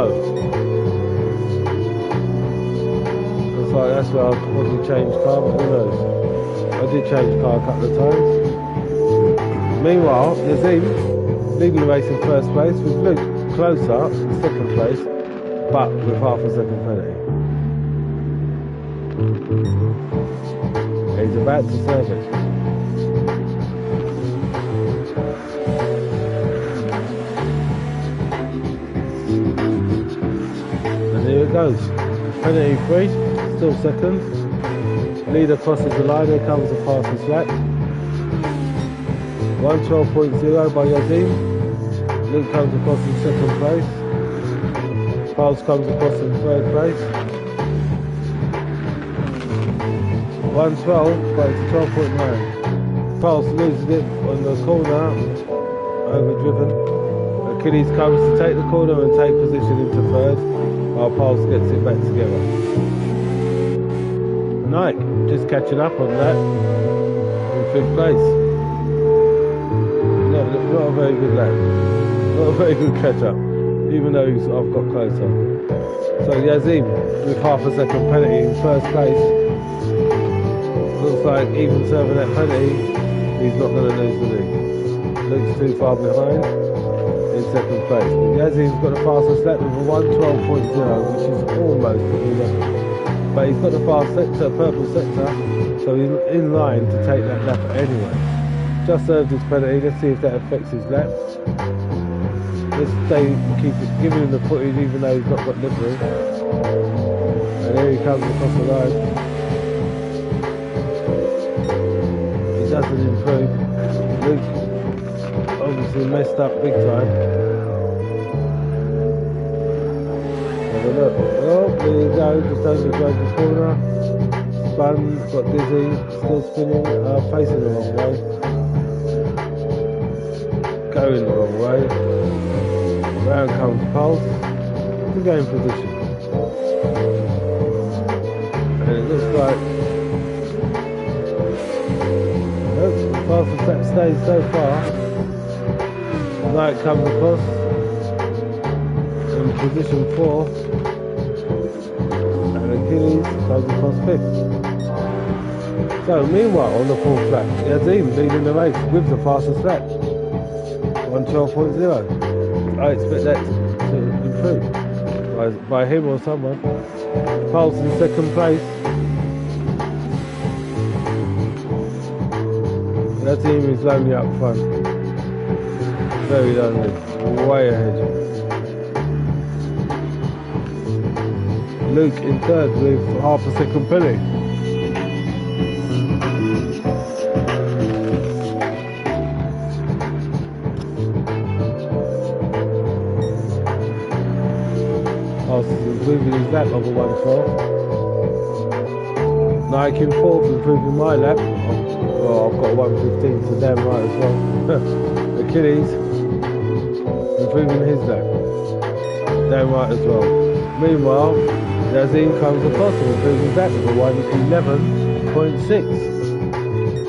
looks like that's where I'll probably change car, but who knows. I did change car a couple of times. Meanwhile, Yazim leading the race in 1st place with Luke closer in 2nd place, but with half a second penalty. He's about to serve it. And here it goes. Penalty free, still 2nd. Leader crosses the line, here comes the fastest lap. 112.0 by Yazim. Luke comes across in 2nd place. Pulse comes across in 3rd place. 112, but it's 12.9. Pulse loses it on the corner, overdriven. Achilles comes to take the corner and take position into 3rd, while Pulse gets it back together. Nike just catching up on that in 5th place. Not a very good lap. Not a very good catch up, even though I've got closer. So Yazim with half a second penalty in 1st place. Looks like even serving that penalty, he's not going to lose the lead. Luke's too far behind in 2nd place. But Yazim's got the fastest lap with a 112.0, which is almost 11. But he's got the fast sector, purple sector, so so he's in line to take that lap anyway. Just served his penalty. Let's see if that affects his lap. Let's keep giving him the footage even though he's not got livery. And here he comes across the line. He doesn't improve. Luke obviously messed up big time. Have a look. Oh, there you go, just over the Dragon's corner. Spun, got dizzy, still spinning, facing the wrong way. Going the wrong way. Round comes Pulse. To gain position. And it looks like the fastest lap stays so far. Knight comes across in position 4. And Achilles comes across 5th. So meanwhile on the 4th lap, Yazim leading the race with the fastest lap. 1:12.0. I expect that to improve by him or someone. Pulse in 2nd place. That team is lonely up front. Very lonely. Way ahead. Luke in 3rd with half a second penalty. Improving his lap over 1:12. Nike in 4th, improving my lap. Well, I've got 1:15, so damn right as well. Achilles improving his lap. Damn right as well. Meanwhile, Yazim comes across and improving his lap for 1:11.6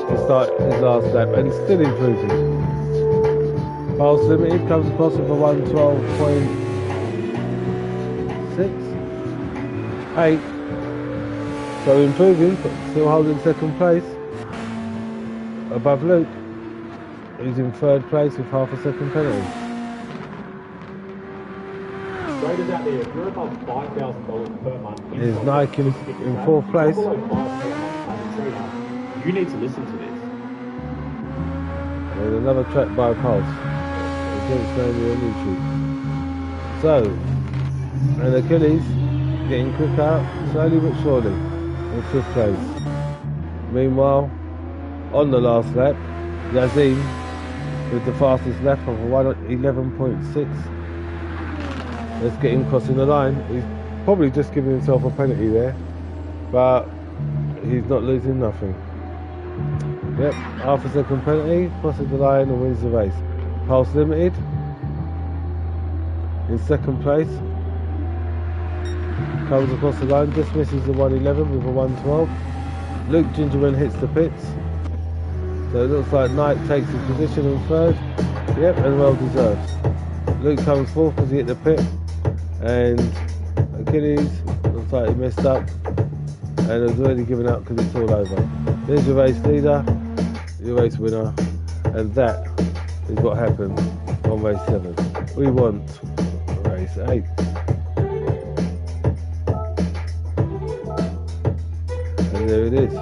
to start his last lap, and he's still improving. Pulse Limited comes across for 1:12.6. 8. So improving, but still holding 2nd place above Luke, who's in 3rd place with half a second penalty. Traders out there, if you're above $5,000 per month, There's Nike in 4th place. You need to listen to this. There's another track by Pulse. It's mainly on YouTube. So, and Achilles getting quicker, slowly but surely, in 5th place. Meanwhile, on the last lap, Yazim with the fastest lap of 1:11.6. Let's get him crossing the line. He's probably just giving himself a penalty there, but he's not losing nothing. Yep, half a second penalty, crosses the line and wins the race. Pulse Limited in 2nd place. Comes across the line, just misses the 1:11 with a 1:12. Luke Gingerman hits the pits. So it looks like Knight takes his position in 3rd. Yep, and well deserved. Luke comes 4th because he hit the pit. And Achilles looks like he messed up and has already given up because it's all over. There's your race leader, your race winner, and that is what happened on race 7. We want race 8. And there it is.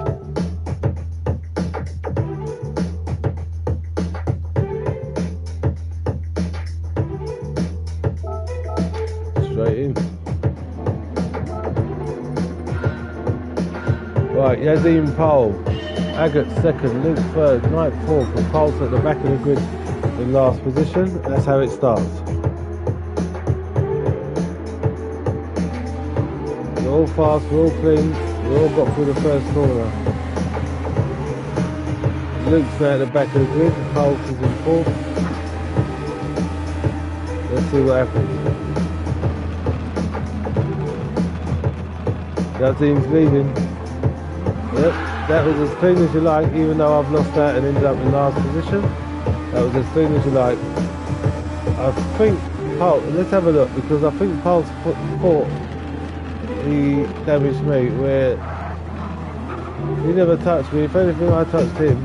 Straight in. Right, Yazim pole, Agate 2nd, Luke 3rd, Knight 4th, and Pulse at the back of the grid in last position. That's how it starts. We're all fast, we're all clean, we all got through the first corner. Luke's now at the back of the grid, Pulse is in 4th. Let's see what happens. Yazim's leading. Yep, that was as clean as you like, even though I've lost out and ended up in last position. That was as clean as you like. I think Pulse, let's have a look, because I think Pulse thought he damaged me, where he never touched me. If anything, I touched him,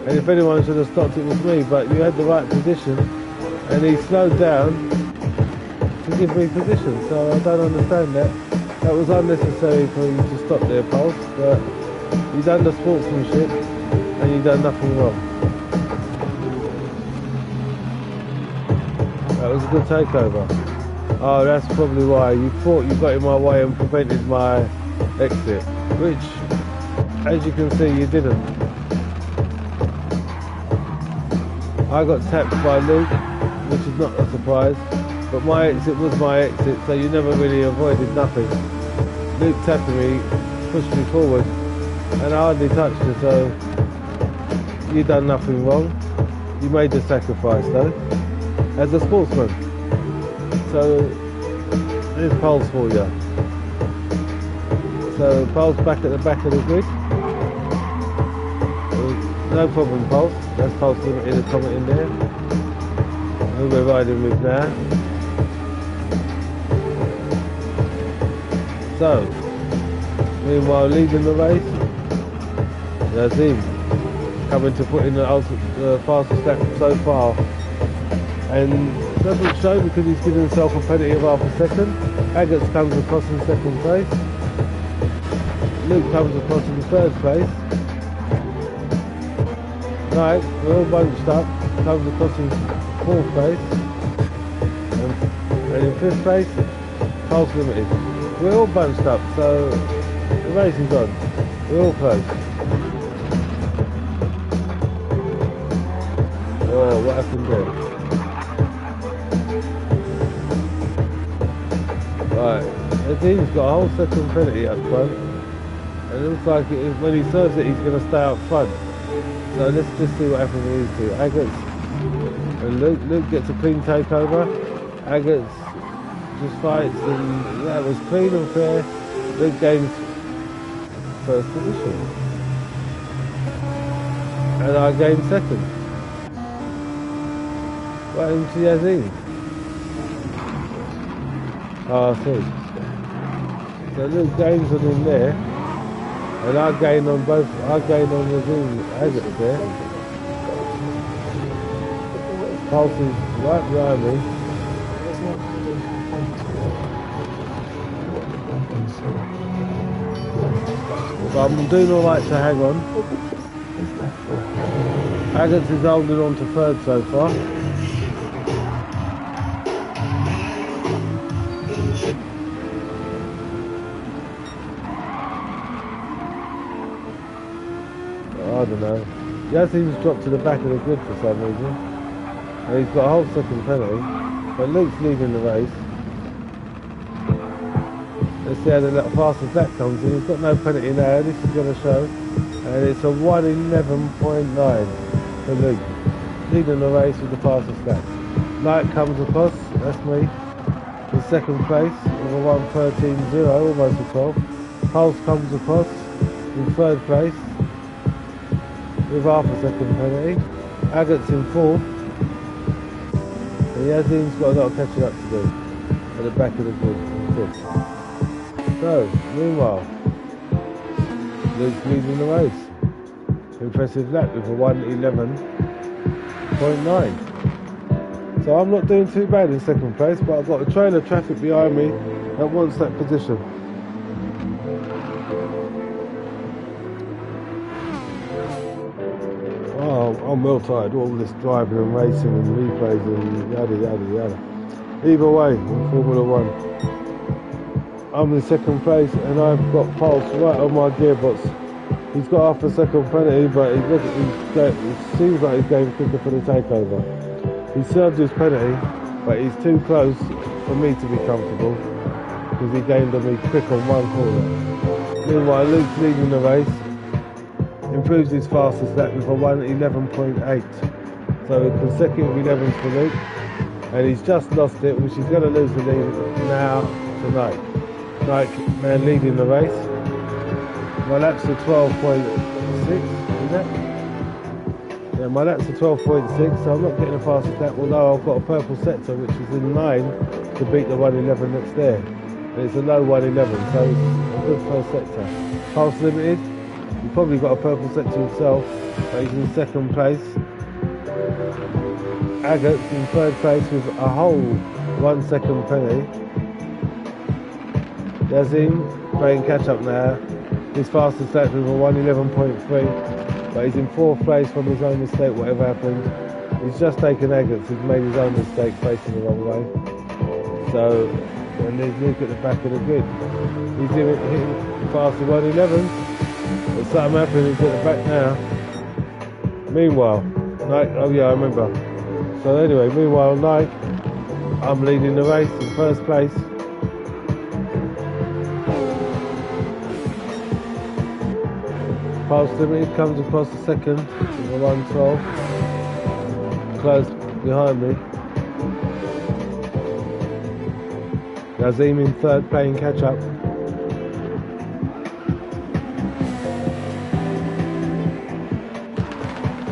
and if anyone should have stopped, it was me. But you had the right position, and he slowed down to give me position, so I don't understand that. That was unnecessary for you to stop there, Pulse, but You done the sportsmanship and you done nothing wrong. That was a good takeover. Oh, that's probably why. You thought you got in my way and prevented my exit, which, as you can see, you didn't. I got tapped by Luke, which is not a surprise, but my exit was my exit, so you never really avoided nothing. Luke tapping me, pushed me forward, and I hardly touched her, so you done nothing wrong. You made the sacrifice though, as a sportsman. So there's Pulse for you. So Pulse back at the back of the grid. No problem, Pulse. That's Pulse Limited, a comment in there. Who we're riding with now. So, meanwhile, leading the race, Yazim coming to put in the fastest lap so far, and doesn't show because he's given himself a penalty of half a second. Agates comes across in second place. Luke comes across in third place. Right, we're all bunched up. Comes across in fourth place, and in fifth place, Pulse Limited. We're all bunched up, so the race is on. We're all close. Oh, what happened there? Right, Azim's got a whole second penalty up front, and it looks like when he serves it, he's going to stay up front. So let's just see what happens with these two. Agates and Luke gets a clean takeover. Agates just fights, and that was clean and fair. Luke gains first position, and I gained second. What happened to Yazid? Oh, I see. So Luke gains on him there, and I gain on both. I gain on Yazid Agates there. Pulse is right behind me. But I'm doing alright to hang on. Agates is holding on to third so far. I don't know. Yazim's dropped to the back of the grid for some reason. And he's got a whole second penalty. But Luke's leading the race. Let's see how the fastest lap comes in. He's got no penalty now. This is going to show. And it's a 1:11.9 for Luke. Leading the race with the fastest lap. Knight comes across. That's me. In second place with a 1:13.0, almost a 12. Pulse comes across in third place with half a second penalty. Agates in fourth. And Yazim's got a lot of catching up to do at the back of the grid in fifth. So, meanwhile, Luke's leading the race. Impressive lap with a 1:11.9. So I'm not doing too bad in second place, but I've got a train of traffic behind me that wants that position. Oh, I'm well tired, all this driving and racing and replays and yada yada yada. Either way, in Formula 1, I'm in second place and I've got Pulse right on my gearbox. He's got half a second penalty, but it seems like he's going quicker for the takeover. He served his penalty, but he's too close for me to be comfortable because he gained on me quick on one corner. Meanwhile, Luke's leading the race. Improves his fastest lap with a 1:11.8. So consecutive 11s for Luke. And he's just lost it, which he's going to lose the lead now tonight. Knight man leading the race. My laps are 12.6, is that? Yeah, my laps are 12.6, so I'm not getting a fastest lap, although I've got a purple sector which is in line to beat the 1:11 that's there. And it's a low 1:11, so it's a good first sector. Pulse Limited. He's probably got a purple sector himself, but he's in second place. Agates in third place with a whole 1 second penalty. Yazim playing catch up now His fastest lap was a 1:11.3, but he's in 4th place from his own mistake, whatever happened. He's just taken Agates, he's made his own mistake facing the wrong way. So, and there's Luke at the back of the grid. He's hitting faster 1:11, but something happened, he's at the back now. Meanwhile, Nike, oh yeah, I remember. So anyway, meanwhile, Nike, I'm leading the race in 1st place. Pulse Limited comes across the 2nd with a 1:12. Close behind me. Nazim in 3rd playing catch up.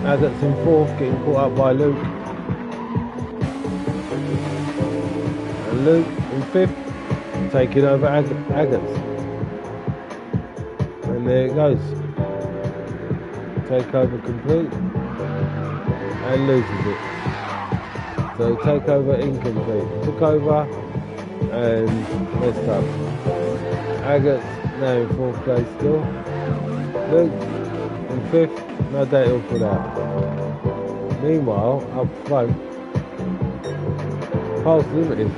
Agates in 4th, getting caught up by Luke. And Luke in 5th, taking over Agates. And there it goes. Takeover complete. And loses it. So takeover incomplete. Took over and messed up. Agates now in 4th place still. Luke in 5th. No doubt he'll pull out. Meanwhile, up front, Pulse Limited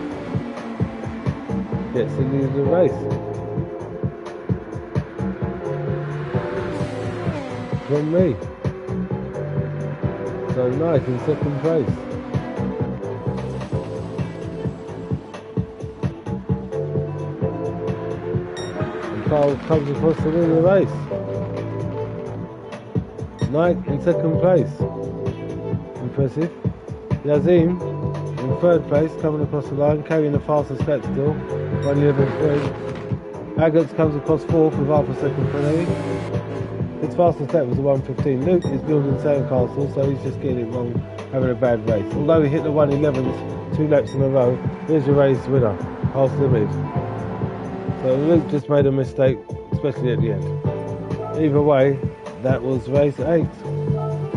gets to lead the race. From me. So Nike in 2nd place. And Carl comes across to win the race. Nike in 2nd place. Impressive. Yazim in 3rd place, coming across the line, carrying the fastest lap still, 1:11.3. Agates comes across 4th with half a second penalty. His fastest lap was a 1:15. Luke is building Sandcastle, so he's just getting it wrong, having a bad race. Although he hit the 1:11s 2 laps in a row, here's your race winner, Pulse Limited. So Luke just made a mistake, especially at the end. Either way, that was race 8.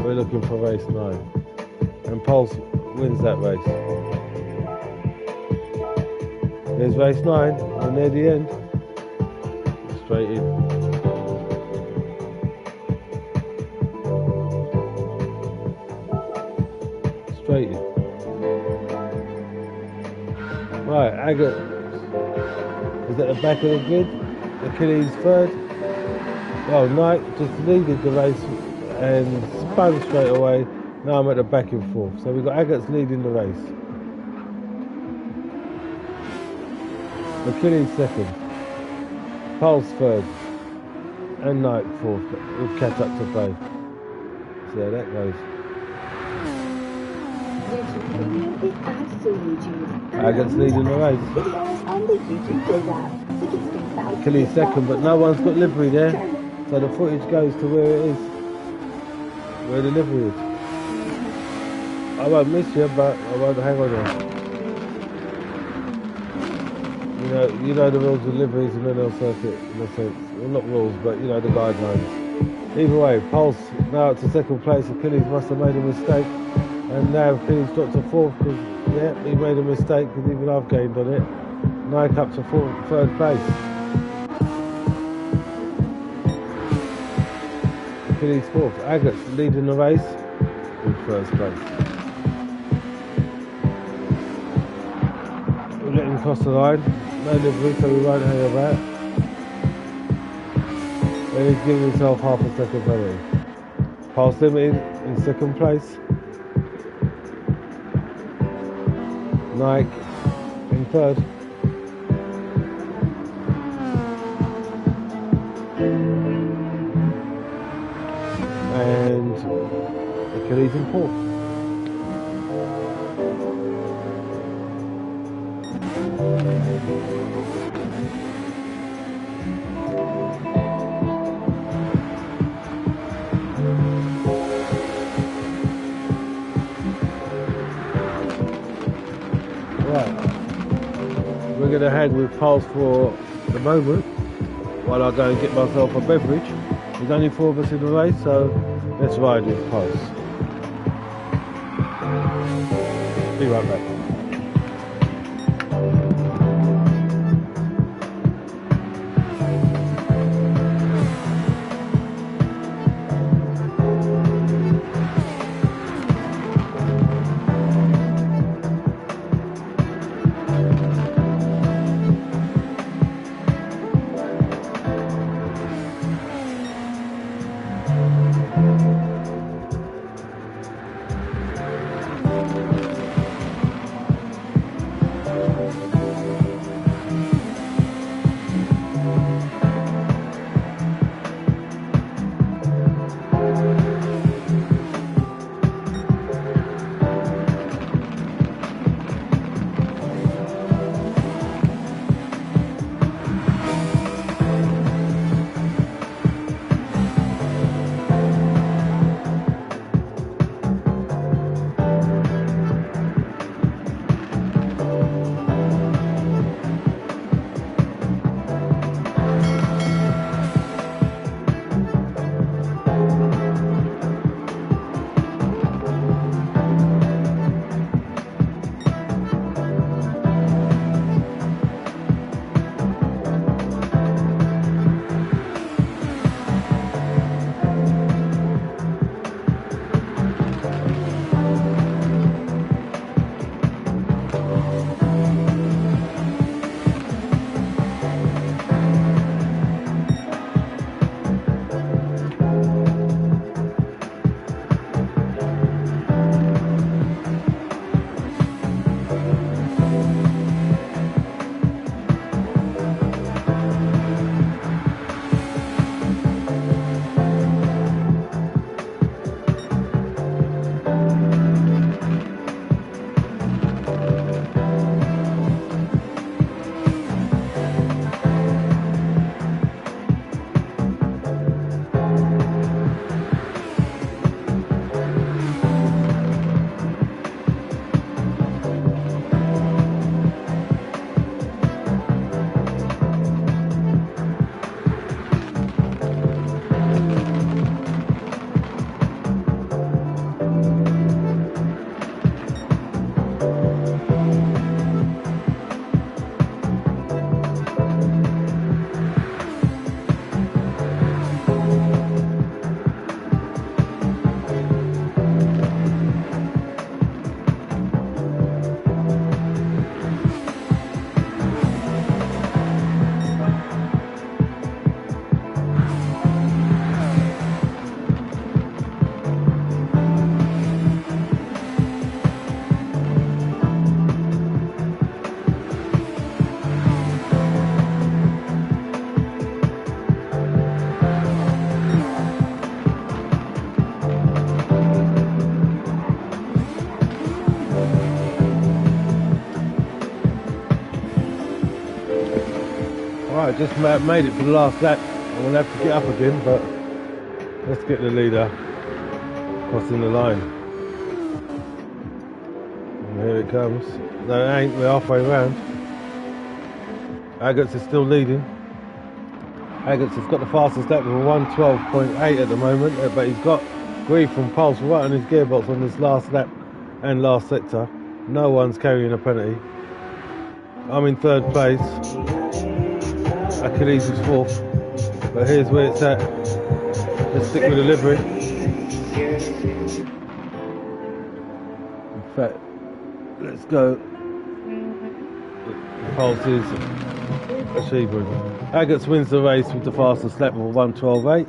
We're looking for race 9. And Pulse wins that race. Here's race 9, and near the end, straight in. Straight in. Right, Agates is at the back of the grid. Achilles 3rd. Well, Nike just leaded the race and spun straight away. Now I'm at the back in 4th. So we've got Agates leading the race. Achilles 2nd. Pulse 3rd. And Nike 4th. With catch up to play. See how that goes. Agates leading the race. Achilles 2nd, but no one's got livery there. So the footage goes to where it is. Where the livery is. I won't miss you, but I won't hang on there. You know the rules of liveries and n-lcircuit in a sense. Well, not rules, but you know the guidelines. Either way, Pulse now to 2nd place. Achilles must have made a mistake. And now Achilles dropped to 4th because, yeah, he made a mistake because even I've gained on it. Nike up to 3rd place. Achilles 4th. Agates leading the race in 1st place. We're getting across the line. No livery, so we won't hang about. And he's giving himself half a second penalty. Pulse Limited in 2nd place. Nike in 3rd. And Achilles in 4th. Right, we're going to hang with Pulse for the moment while I go and get myself a beverage. There's only 4 of us in the race, so let's ride with Pulse. Be right back. Right, just made it for the last lap. I'm going to have to get up again, but let's get the leader crossing the line. And here it comes. No, it ain't. We're halfway round. Agates is still leading. Agates has got the fastest lap with a 1:12.8 at the moment, but he's got grief from Pulse right on his gearbox on this last lap and last sector. No one's carrying a penalty. I'm in third place. Achilles is fourth. But here's where it's at. Let's stick with the livery. In fact, let's go. The Pulse is achievement. Agates wins the race with the fastest lap of 1:12.8.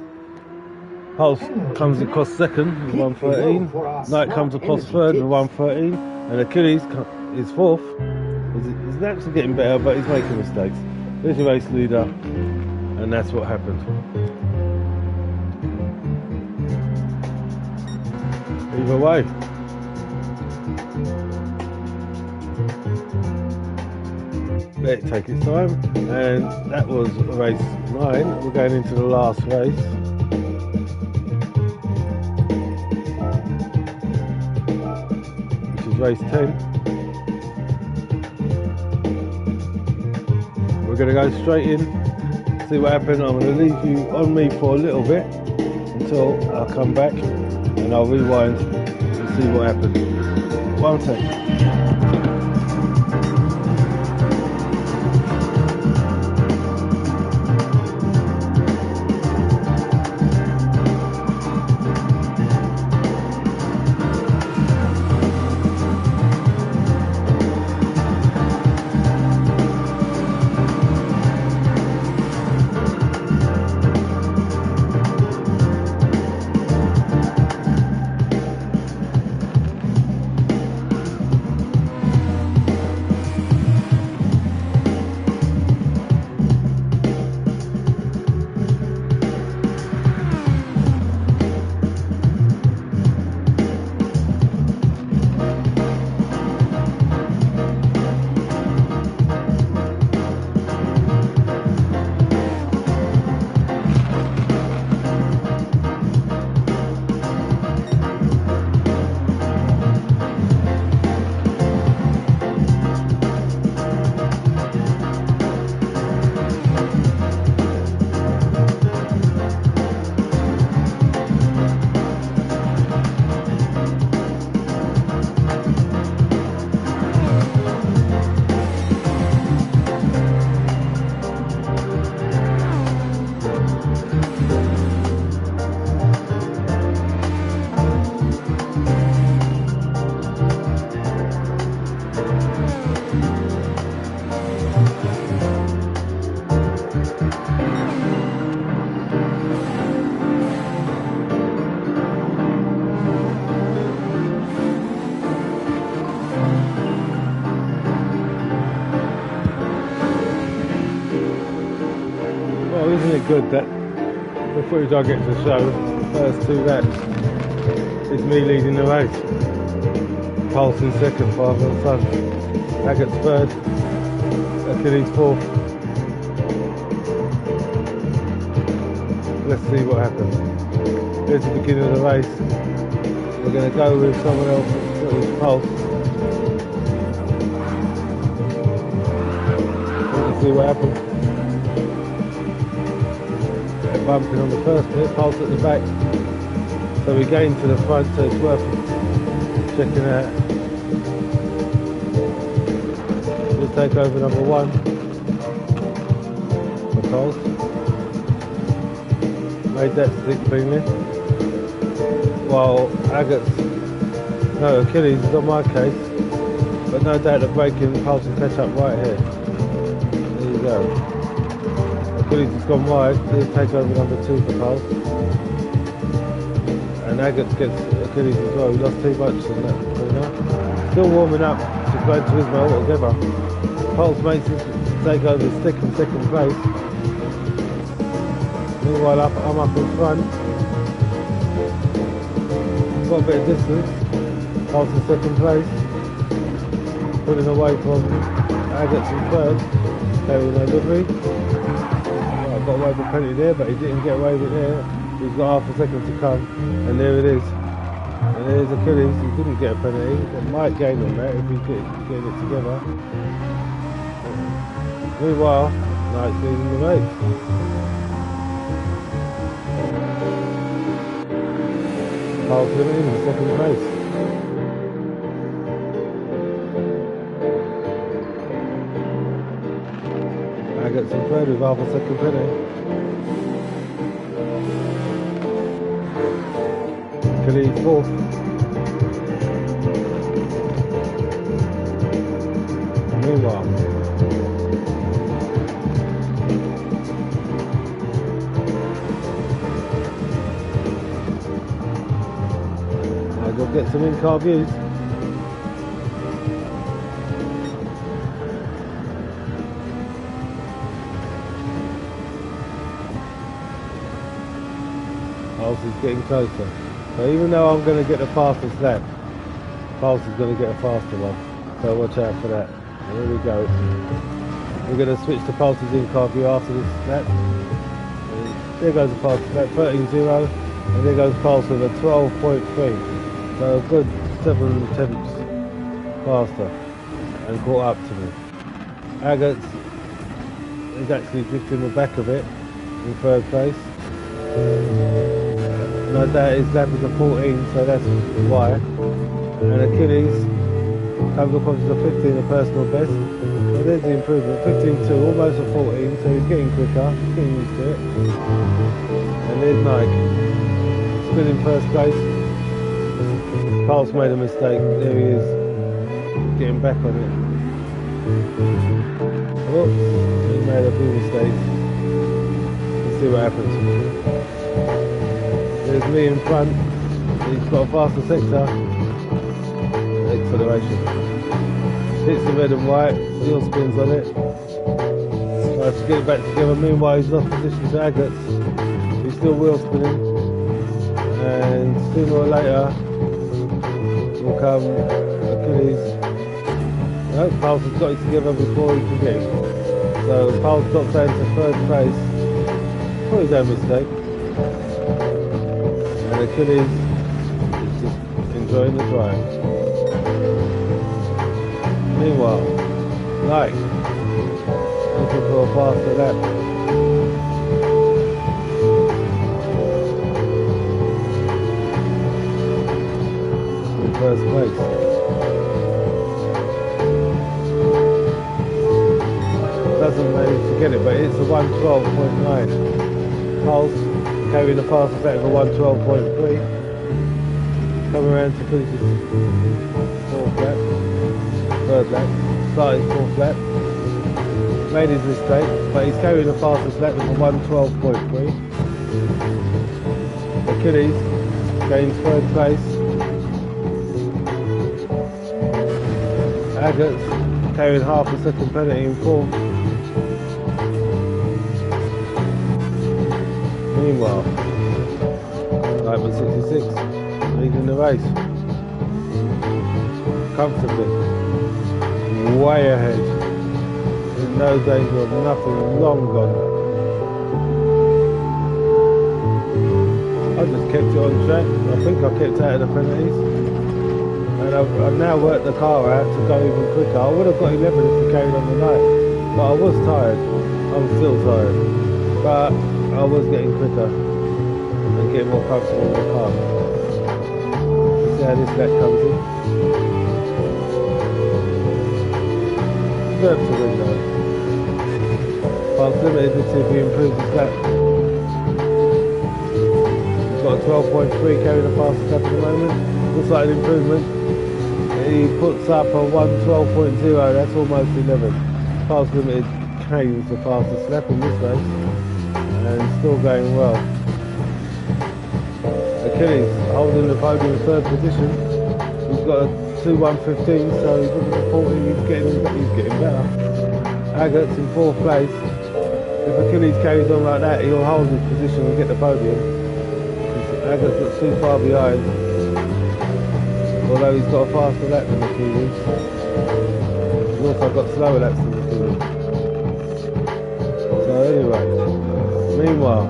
Pulse comes across second with 1:13. Knight comes across third with 1:13. And Achilles is fourth. His laps are getting better, but he's making mistakes. There's your race leader, and that's what happened. Either way. Let it take its time, and that was race 9. We're going into the last race. Which is race 10. We're going to go straight in, see what happened. I'm going to leave you on me for a little bit until I come back, and I'll rewind and see what happened. 1 second. Isn't it good that the footage I get to show, the first 2 laps, is me leading the race. Pulse in second, father and son. Agates third, Achilles fourth. Let's see what happens. Here's the beginning of the race. We're going to go with someone else that is Pulse. Let's see what happens. Bumping on the first bit, Pulse at the back, so we gain to the front, so it's worth checking out. We'll take over number 1 for Pulse. Made that stick cleanly, while Achilles is on my case, but no doubt the braking Pulse will catch up right here. There you go. Achilles has gone wide, he'll take over number 2 for Pulse. And Agates gets Achilles as well, he lost too much in that corner. Still warming up to go into his mode altogether. Pulse makes his take over the stick in second place. Meanwhile I'm up in front. Got a bit of distance. Pulse in second place. Pulling away from Agates in third. Carrying their livery. got away with a penalty there, but he didn't get away with it there. He's got half a second to come, and there it is. And there's Achilles. He didn't get a penalty. It might gain on that if he's getting it together. Meanwhile, Knight's leading the race. Carl's living in the second place. I get some third with half a second penalty. Achilles fourth. Meanwhile, I'll go get some in-car views. Pulse is getting closer. So even though I'm going to get the fastest lap, Pulse is going to get a faster one. So watch out for that. Here we go. We're going to switch to Pulse's in-car view after this lap. There goes the fastest lap, 13.0. And there goes Pulse with a 12.3. So a good 7 tenths faster. And caught up to me. Agates is actually drifting the back of it in third place. No doubt his lap is a 14, so that's why. And Achilles comes up onto the 15, a personal best. So there's the improvement, 15.2, almost a 14, so he's getting quicker, he's getting used to it. And there's Nike, still in first place. Pulse made a mistake, there he is, getting back on it. Oops, he made a few mistakes. Let's see what happens. There's me in front, he's got a faster sector, acceleration. Hits the red and white, wheel spins on it. Tries to get it back together, meanwhile he's lost position to Agates. He's still wheel spinning. And sooner or later will come Achilles. No, Pulse has got it together before he can get it. So Pulse drops down to third place. Probably no mistake. Achilles is just enjoying the drive. Meanwhile, Knight looking for a faster lap. In first place. Doesn't manage to get it, but it's a 112.9. Pulse carrying the fastest lap of a 112.3. Coming around to finish his fourth lap. Third lap. Started fourth lap. Made his mistake, but he's carrying the fastest lap of a 112.3. Achilles gains third place. Agates carrying half a second penalty in fourth. Meanwhile, Diamond 66 leading the race comfortably, way ahead. There's no danger of nothing, long gone. I just kept it on track. I think I kept out of the penalties, and I've now worked the car out to go even quicker. I would have got 11 if we carried on the night, but I was tired. I'm still tired, but I was getting quicker and getting more comfortable with the car. Let's see how this lap comes in. Deserves to win though. Pulse Limited, let's see if he improves his lap. He's got a 12.3 carrying the fastest lap at the moment. Looks like an improvement. He puts up a 112.0, that's almost 11. Pulse Limited claims the fastest lap in this race. And still going well. Achilles holding the podium in third position. He's got a 2.115, so he's looking for 40. He's getting better. Agates in fourth place. If Achilles carries on like that, he'll hold his position and get the podium. Agates looks too far behind. Although he's got a faster lap than Achilles. He's also got slower laps than Achilles. So anyway. Meanwhile,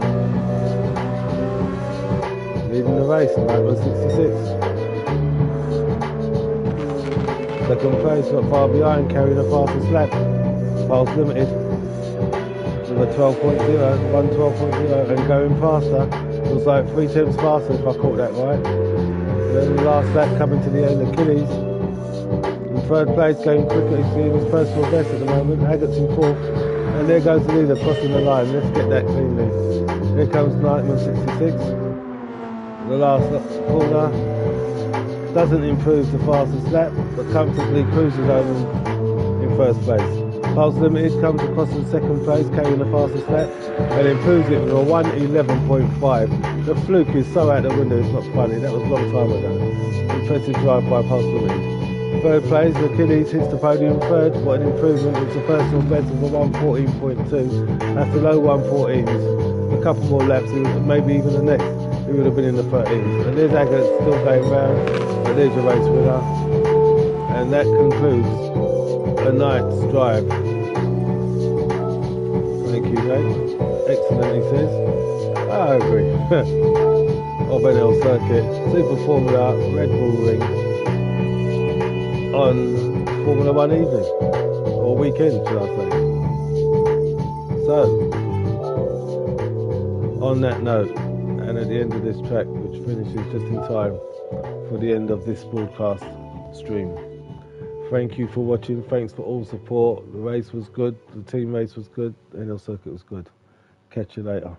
leading the race, 9:66. Second place, not far behind, carrying the fastest lap. Pulse Limited with a 12.0, 1:12.0, and going faster. It was like 3 tenths faster if I caught that right. And then the last lap coming to the end, Achilles in third place, going quicker. He's doing his personal best at the moment. Agat's in fourth, and there goes the leader crossing the line. Let's get that cleanly. Here comes 9:66. The last corner doesn't improve the fastest lap, but comfortably cruises over in first place. Pulse Limited comes across in second place, carrying the fastest lap, and improves it with a 1:11.5. The fluke is so out the window, it's not funny. That was a long time ago. Impressive drive by Pulse Limited. Third place, Achilles hits the podium third. What an improvement. It's a personal best of a 1:14.2. That's the low 1:14s. A couple more laps, maybe even the next, he would have been in the 13s. And there's Agat still going round, and there's your race winner. And that concludes a night's drive. Thank you, mate. Excellent, he says. I agree. Of n-lcircuit, Super Formula, Red Bull Ring, on Formula 1 evening, or weekend, should I say. So, on that note, and at the end of this track, which finishes just in time for the end of this broadcast stream. Thank you for watching, thanks for all support. The race was good, the team race was good, n-lcircuit was good. Catch you later.